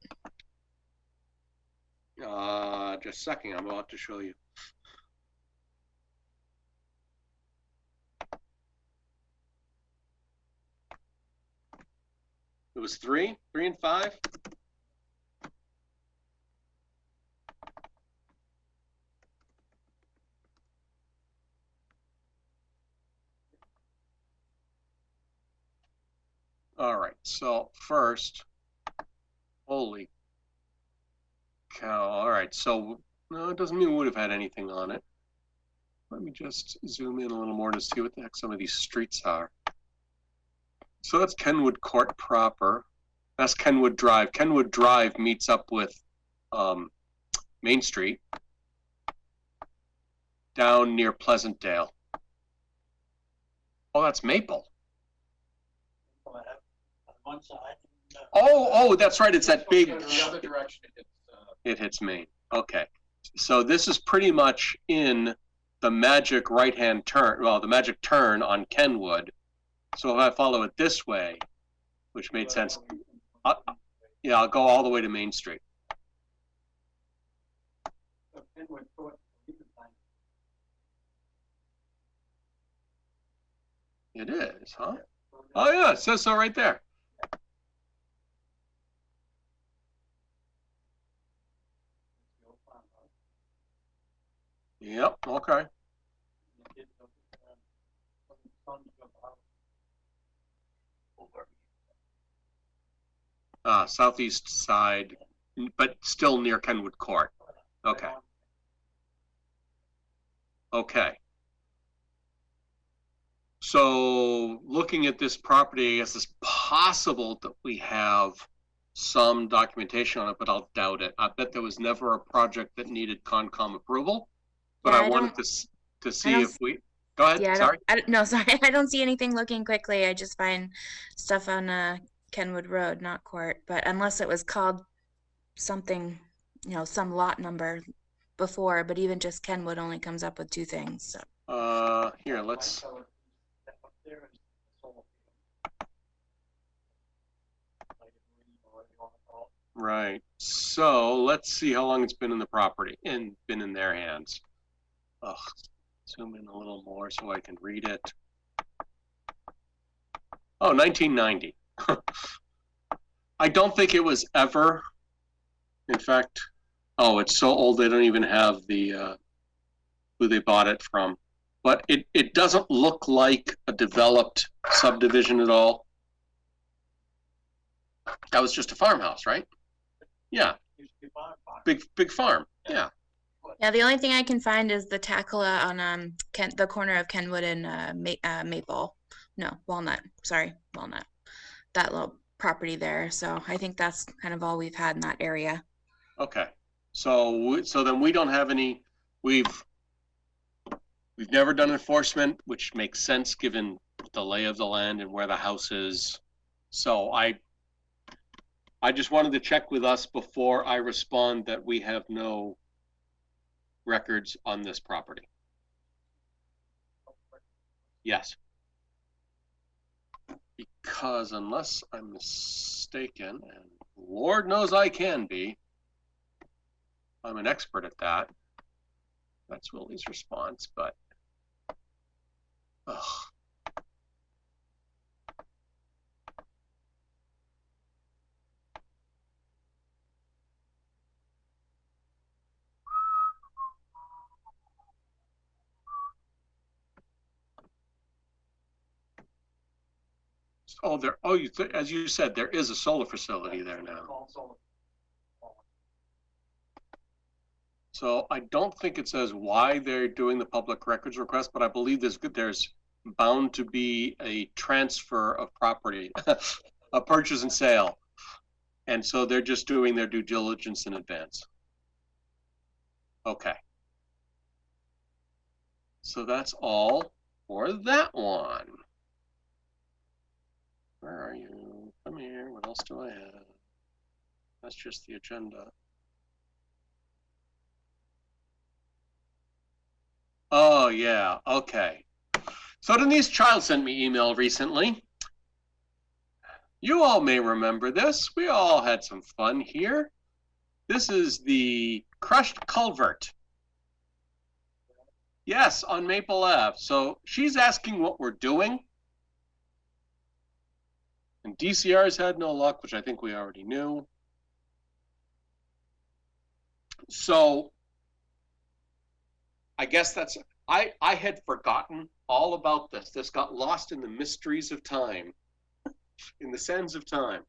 just a second, I'm about to show you. It was 3 and 5. All right, so first, holy cow. All right, so no, it doesn't mean we would have had anything on it. Let me just zoom in a little more to see what the heck some of these streets are. So that's Kenwood Court proper. That's Kenwood Drive. Kenwood Drive meets up with Main Street down near Pleasantdale. Oh, that's Maple. On one side. Oh, that's right. It's that big. The other direction It hits Main. Okay. So this is pretty much in the magic right-hand turn. Well, the magic turn on Kenwood. So if I follow it this way, which made sense, yeah, I'll go all the way to Main Street. It is, huh? Oh yeah, it says so right there. Yep, okay. Southeast side, but still near Kenwood Court. Okay. Okay. So looking at this property, I guess it's possible that we have some documentation on it, but I'll doubt it. I bet there was never a project that needed Concom approval, but Yeah, I wanted to see if we, go ahead, Yeah, sorry. no, sorry. I don't see anything looking quickly. I just find stuff on Kenwood Road, not Court. But unless it was called something, some lot number before, but even just Kenwood only comes up with 2 things. So. Here, let's. Right. So let's see how long it's been in the property and been in their hands. Ugh. Zoom in a little more so I can read it. Oh, 1990. I don't think it was ever. In fact, oh, it's so old they don't even have the who they bought it from. But it doesn't look like a developed subdivision at all. That was just a farmhouse, right? Yeah. Big farm. Yeah. Yeah, the only thing I can find is the Tacoma on the corner of Kenwood and Maple. No, Walnut. Sorry, Walnut. That little property there. So I think that's kind of all we've had in that area. Okay. So then we don't have any. We've never done enforcement, which makes sense given the lay of the land and where the house is. So I just wanted to check with us before I respond that we have no records on this property. Yes. Because unless I'm mistaken, and Lord knows I can be, I'm an expert at that. That's Willie's response, but ugh. Oh, as you said, there is a solar facility there now. So I don't think it says why they're doing the public records request, but I believe there's bound to be a transfer of property, a purchase and sale. And so they're just doing their due diligence in advance. Okay. So that's all. or that one? Where are you? Come here. What else do I have? That's just the agenda. Oh, yeah. Okay. So Denise Child sent me email recently. You all may remember this. We all had some fun here. This is the crushed culvert. Yes, on Maple Ave. So she's asking what we're doing. And DCR's had no luck, which I think we already knew. So I guess I had forgotten all about this. This got lost in the mysteries of time, in the sands of time.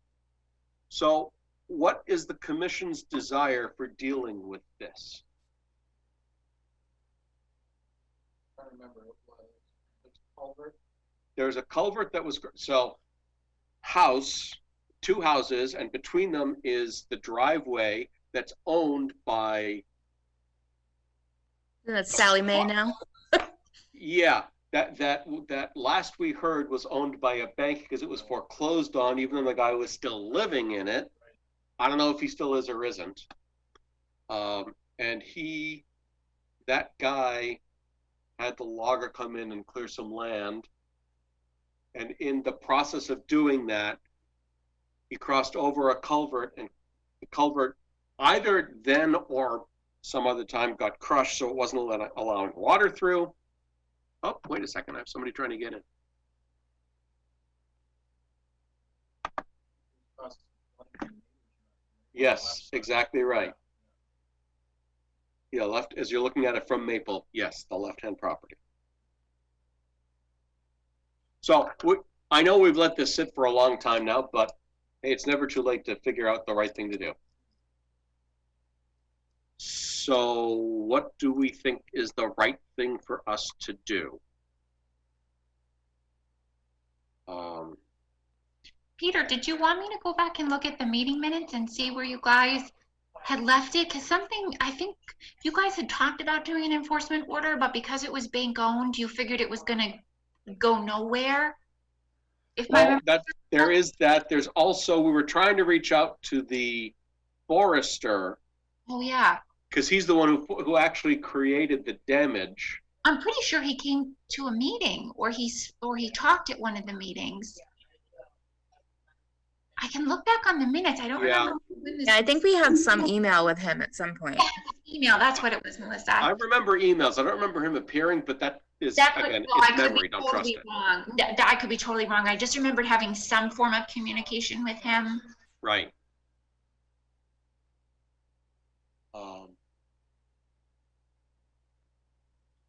So what is the commission's desire for dealing with this? I don't remember what it was. Culvert. There's a culvert that was, so two houses, and between them is the driveway that's owned by. That's Sally Mae now. Yeah, that last we heard was owned by a bank because it was foreclosed on, even though the guy was still living in it. I don't know if he still is or isn't. And that guy had the logger come in and clear some land. And in the process of doing that, he crossed over a culvert, and the culvert either then or some other time got crushed, so it wasn't allowing water through. Oh, wait a second, I have somebody trying to get in. Yes, exactly right. Yeah, left, as you're looking at it from Maple, yes, the left-hand property. So I know we've let this sit for a long time now, but hey, it's never too late to figure out the right thing to do. So what do we think is the right thing for us to do? Peter, did you want me to go back and look at the meeting minutes and see where you guys had left it? Because I think you guys had talked about doing an enforcement order, but because it was bank owned, you figured it was going to go nowhere. There is that. There's also, we were trying to reach out to the forester. Oh yeah. Because he's the one who actually created the damage. I'm pretty sure he came to a meeting, or he talked at one of the meetings. I can look back on the minutes. I don't remember. Yeah, I think we had some email with him at some point. Yeah, email. That's what it was, Melissa. I remember emails. I don't remember him appearing, but that is, again, it's memory. Don't trust it. I could be totally wrong. I just remembered having some form of communication with him. Right.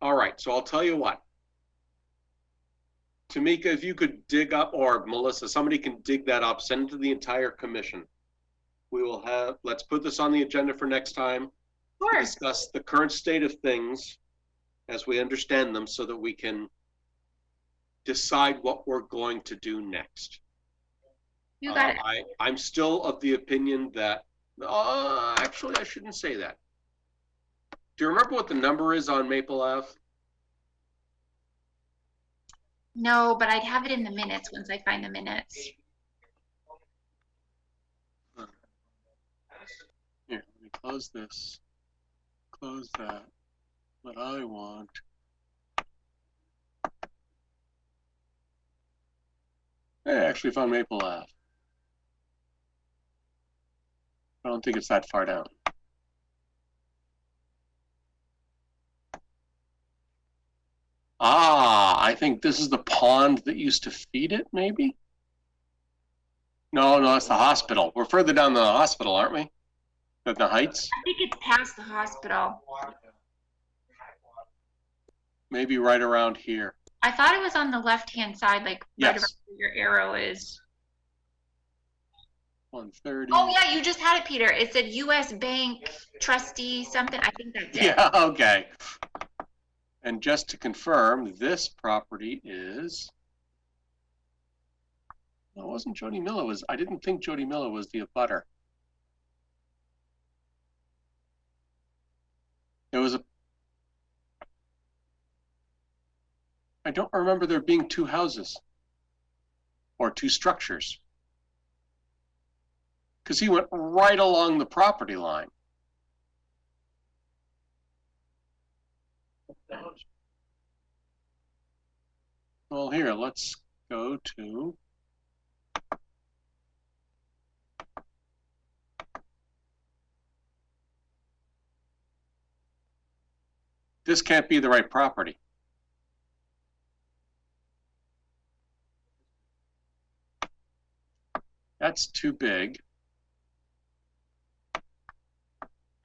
All right, so I'll tell you what. Tamika, if you could dig up, or Melissa, somebody can dig that up, send it to the entire commission. We will let's put this on the agenda for next time. Sure. To discuss the current state of things as we understand them so that we can decide what we're going to do next. You got it. I'm still of the opinion that, actually I shouldn't say that. Do you remember what the number is on Maple Ave? No, but I'd have it in the minutes once I find the minutes. Here, let me close this. Close that. What I want. Hey, I actually found Maple Ave. I don't think it's that far down. I think this is the pond that used to feed it, maybe? No, it's the hospital. We're further down the hospital, aren't we? At the Heights? I think it's past the hospital. Maybe right around here. I thought it was on the left-hand side, like right around where your arrow is. 130. Oh yeah, you just had it, Peter. It said U.S. Bank trustee something. I think that's it. Yeah, okay. And just to confirm, this property is. No, it wasn't Jody Miller. I didn't think Jody Miller was the abutter. There was I don't remember there being two houses or two structures. Because he went right along the property line. Well, here, let's go to this. Can't be the right property. That's too big.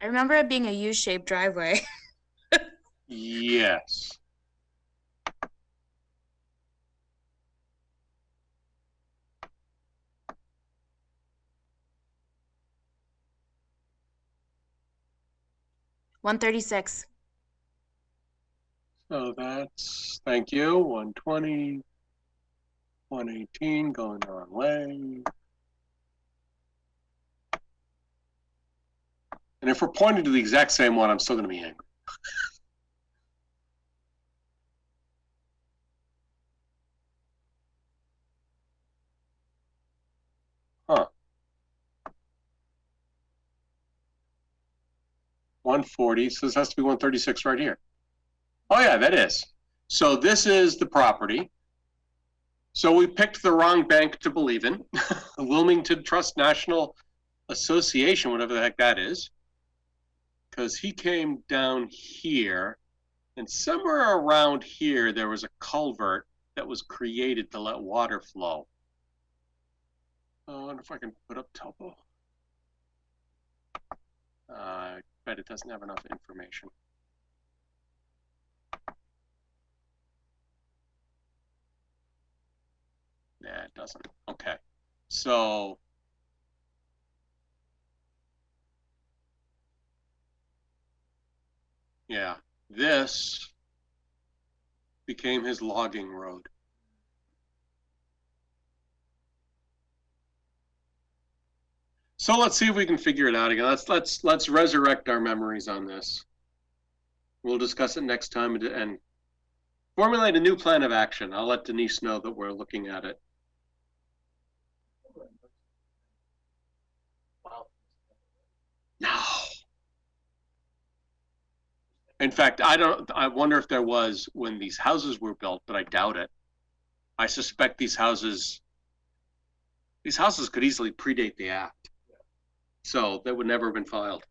I remember it being a U-shaped driveway. Yes. $136. So that's, thank you, 120, 118, going the wrong way. And if we're pointing to the exact same one, I'm still going to be angry. Huh. 140, so this has to be 136 right here. Oh yeah, that is. So this is the property. So we picked the wrong bank to believe in. Wilmington Trust National Association, whatever the heck that is. Because he came down here, and somewhere around here there was a culvert that was created to let water flow. I wonder if I can put up topo. I bet it doesn't have enough information. Nah, it doesn't. Okay. So yeah, this became his logging road. So let's see if we can figure it out again. Let's resurrect our memories on this. We'll discuss it next time and formulate a new plan of action. I'll let Denise know that we're looking at it. No. In fact, I wonder if there was when these houses were built, but I doubt it. I suspect these houses could easily predate the act. So they would never have been filed.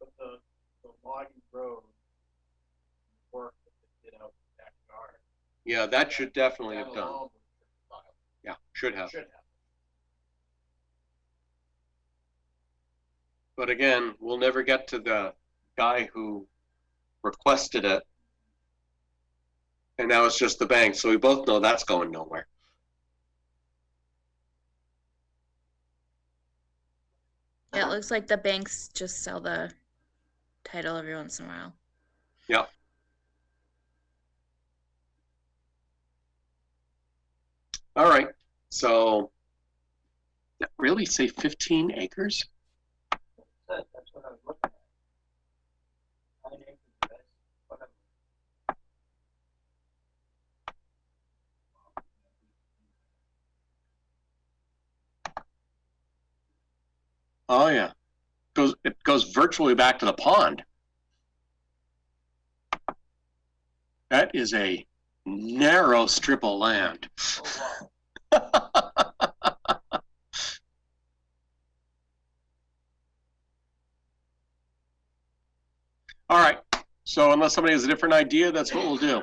But the logging road work that they did out in the backyard. Yeah, that should definitely have done. Yeah, should have. But again, we'll never get to the guy who requested it. And now it's just the bank. So we both know that's going nowhere. Yeah, it looks like the banks just sell the title every once in a while. Yeah. All right. So that really say 15 acres? That's what I was looking at. 9 acres, whatever. Oh yeah. It goes virtually back to the pond. That is a narrow strip of land. Oh, wow. All right. So unless somebody has a different idea, that's what we'll do.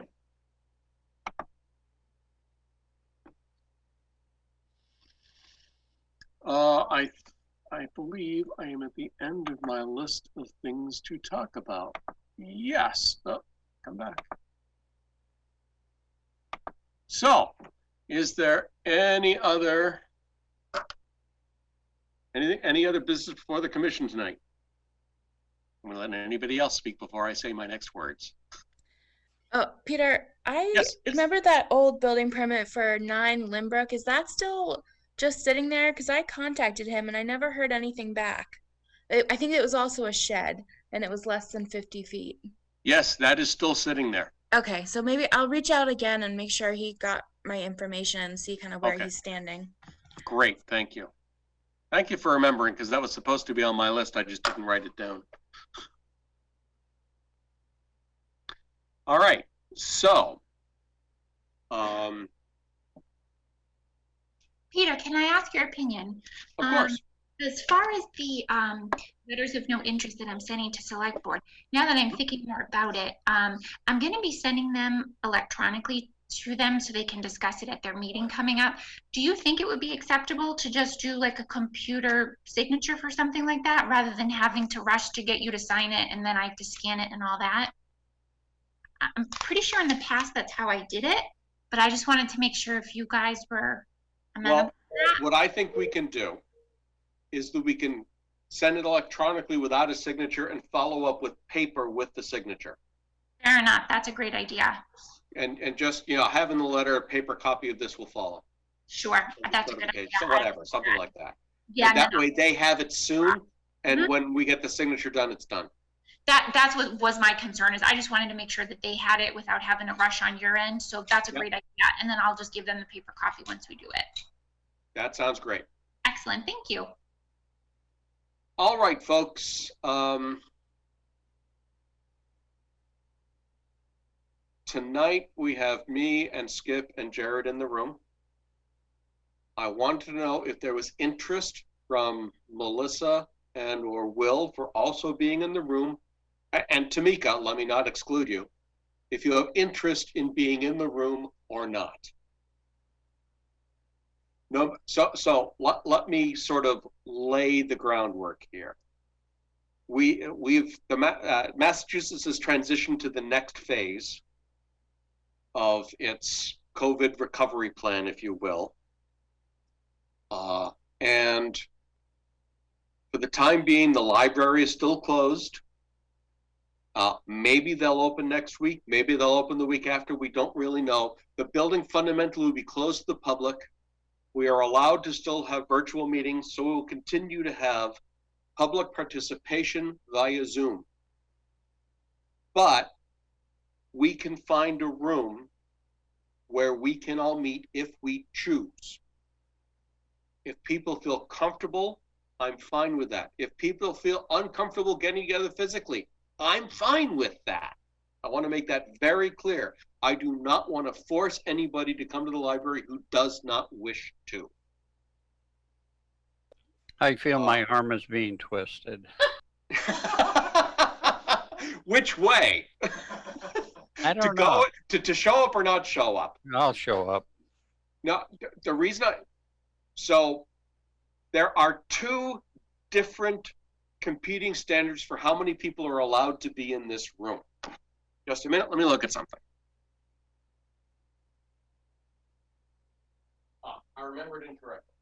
I believe I am at the end of my list of things to talk about. Yes. Oh, come back. So, is there any other business before the commission tonight? I'm going to let anybody else speak before I say my next words. Oh, Peter, I Yes. remember that old building permit for 9 Limbrook. Is that still just sitting there? Because I contacted him and I never heard anything back. I think it was also a shed and it was less than 50 feet. Yes, that is still sitting there. Okay, so maybe I'll reach out again and make sure he got my information and see kind of where Okay. he's standing. Great, thank you. Thank you for remembering, because that was supposed to be on my list. I just didn't write it down. All right, so. Peter, can I ask your opinion? Of course. As far as the letters of no interest that I'm sending to select board, now that I'm thinking more about it, I'm going to be sending them electronically to them so they can discuss it at their meeting coming up. Do you think it would be acceptable to just do like a computer signature for something like that rather than having to rush to get you to sign it and then I have to scan it and all that? I'm pretty sure in the past that's how I did it, but I just wanted to make sure if you guys were amenable to that. What I think we can do is that we can send it electronically without a signature and follow up with paper with the signature. Fair enough. That's a great idea. And just, you know, having the letter, a paper copy of this will follow. Sure, that's a good idea. So whatever, something like that. Yeah, and that way they have it soon, and Mm-hmm. when we get the signature done, it's done. That's what was my concern, is I just wanted to make sure that they had it without having to rush on your end. So that's a great idea. And then I'll just give them the paper copy once we do it. That sounds great. Excellent. Thank you. All right, folks. Tonight we have me and Skip and Jared in the room. I wanted to know if there was interest from Melissa and or Will for also being in the room. And Tamika, let me not exclude you, if you have interest in being in the room or not. No, so let me sort of lay the groundwork here. Massachusetts has transitioned to the next phase of its COVID recovery plan, if you will. And for the time being, the library is still closed. Maybe they'll open next week. Maybe they'll open the week after. We don't really know. The building fundamentally will be closed to the public. We are allowed to still have virtual meetings, so we will continue to have public participation via Zoom. But we can find a room where we can all meet if we choose. If people feel comfortable, I'm fine with that. If people feel uncomfortable getting together physically, I'm fine with that. I want to make that very clear. I do not want to force anybody to come to the library who does not wish to. I feel my arm is being twisted. Which way? I don't know. To show up or not show up? I'll show up. No, the reason so there are two different competing standards for how many people are allowed to be in this room. Just a minute, let me look at something. I remembered incorrectly.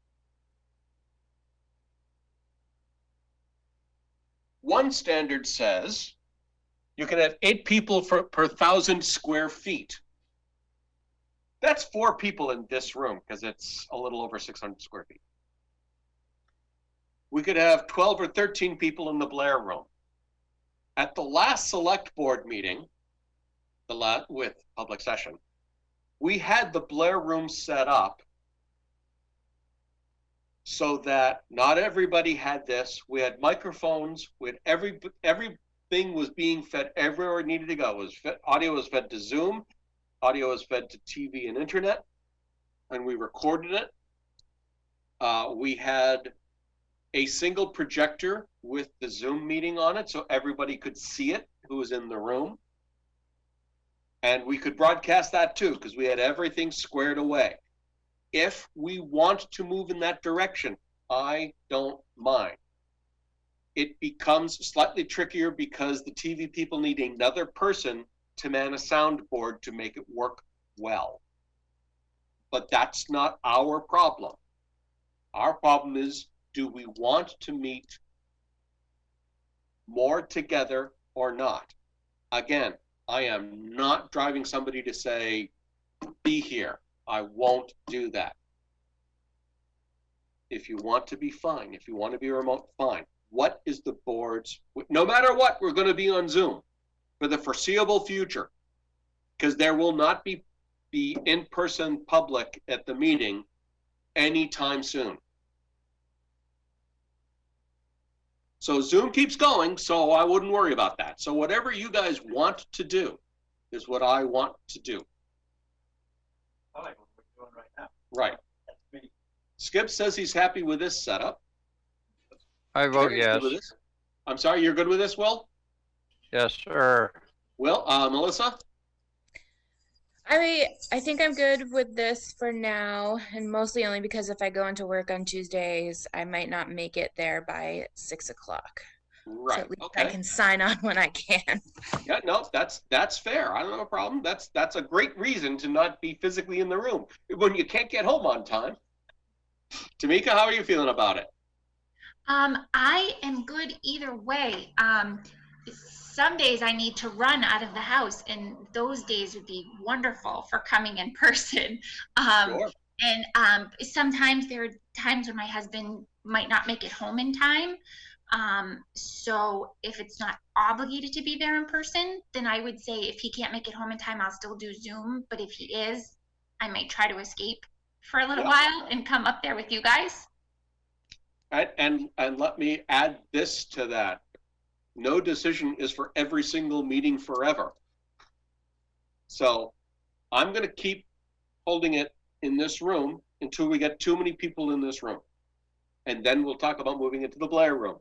One standard says you can have 8 people per 1,000 square feet. That's 4 people in this room because it's a little over 600 square feet. We could have 12 or 13 people in the Blair room. At the last select board meeting, with public session, we had the Blair room set up so that not everybody had this. We had microphones. We had everything was being fed everywhere it needed to go. Audio was fed to Zoom. Audio was fed to TV and internet, and we recorded it. We had a single projector with the Zoom meeting on it so everybody could see it who was in the room. And we could broadcast that too because we had everything squared away. If we want to move in that direction, I don't mind. It becomes slightly trickier because the TV people need another person to man a soundboard to make it work well. But that's not our problem. Our problem is, do we want to meet more together or not? Again, I am not driving somebody to say, be here. I won't do that. If you want to be, fine. If you want to be remote, fine. What is the board's, no matter what, we're going to be on Zoom for the foreseeable future. because there will not be the in-person public at the meeting anytime soon. So Zoom keeps going, so I wouldn't worry about that. So whatever you guys want to do is what I want to do. I like what we're doing right now. Right. That's me. Skip says he's happy with this setup. I vote Terry's good with yes. this. I'm sorry, you're good with this, Will? Yes, sir. Will, Melissa? I think I'm good with this for now, and mostly only because if I go into work on Tuesdays, I might not make it there by 6 o'clock. Right. So at least Okay. I can sign on when I can. Yeah, no, that's fair. I don't have a problem. That's a great reason to not be physically in the room when you can't get home on time. Tamika, how are you feeling about it? I am good either way. Some days I need to run out of the house, and those days would be wonderful for coming in person. Sure. And sometimes there are times when my husband might not make it home in time. So if it's not obligated to be there in person, then I would say if he can't make it home in time, I'll still do Zoom. But if he is, I might try to escape for a little while and come up there with you guys. And let me add this to that. No decision is for every single meeting forever. So I'm going to keep holding it in this room until we get too many people in this room. And then we'll talk about moving into the Blair room.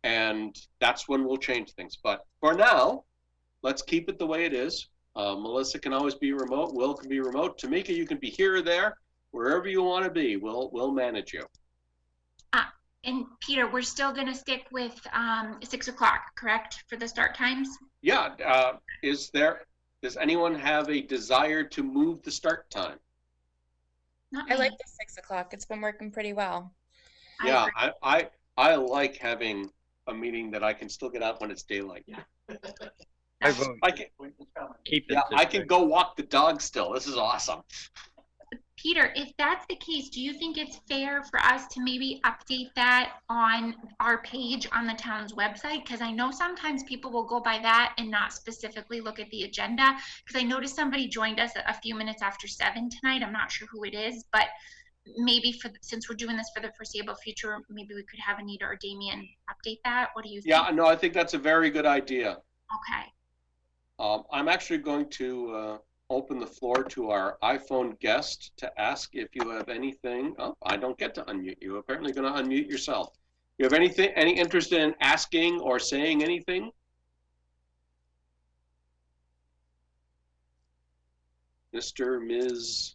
And that's when we'll change things. But for now, let's keep it the way it is. Melissa can always be remote. Will can be remote. Tamika, you can be here or there. Wherever you want to be, we'll manage you. And Peter, we're still going to stick with 6 o'clock, correct, for the start times? Yeah. Does anyone have a desire to move the start time? I like the 6 o'clock. It's been working pretty well. Yeah, I like having a meeting that I can still get out when it's daylight. I vote I can, keep it. yeah, this I can way. go walk the dog still. This is awesome. Peter, if that's the case, do you think it's fair for us to maybe update that on our page on the town's website? Because I know sometimes people will go by that and not specifically look at the agenda. Because I noticed somebody joined us a few minutes after 7 tonight. I'm not sure who it is, but maybe since we're doing this for the foreseeable future, maybe we could have Anita or Damien update that. What do you think? Yeah, no, I think that's a very good idea. Okay. I'm actually going to open the floor to our iPhone guest to ask if you have anything. Oh, I don't get to unmute you. Apparently going to unmute yourself. You have any interest in asking or saying anything? Mr., Ms.,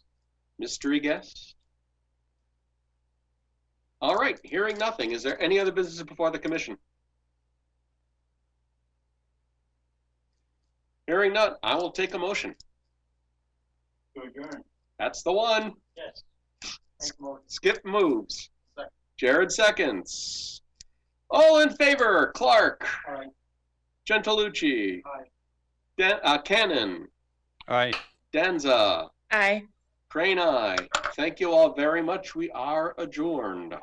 mystery guest? All right, hearing nothing. Is there any other business before the commission? Hearing none, I will take a motion. To adjourn. That's the one. Yes. Make a motion. Skip moves. Second. Jared seconds. All in favor, Clark, Aye. Gentilucci, Cannon, Aye. Danza, Aye. Crane, aye. Thank you all very much. We are adjourned.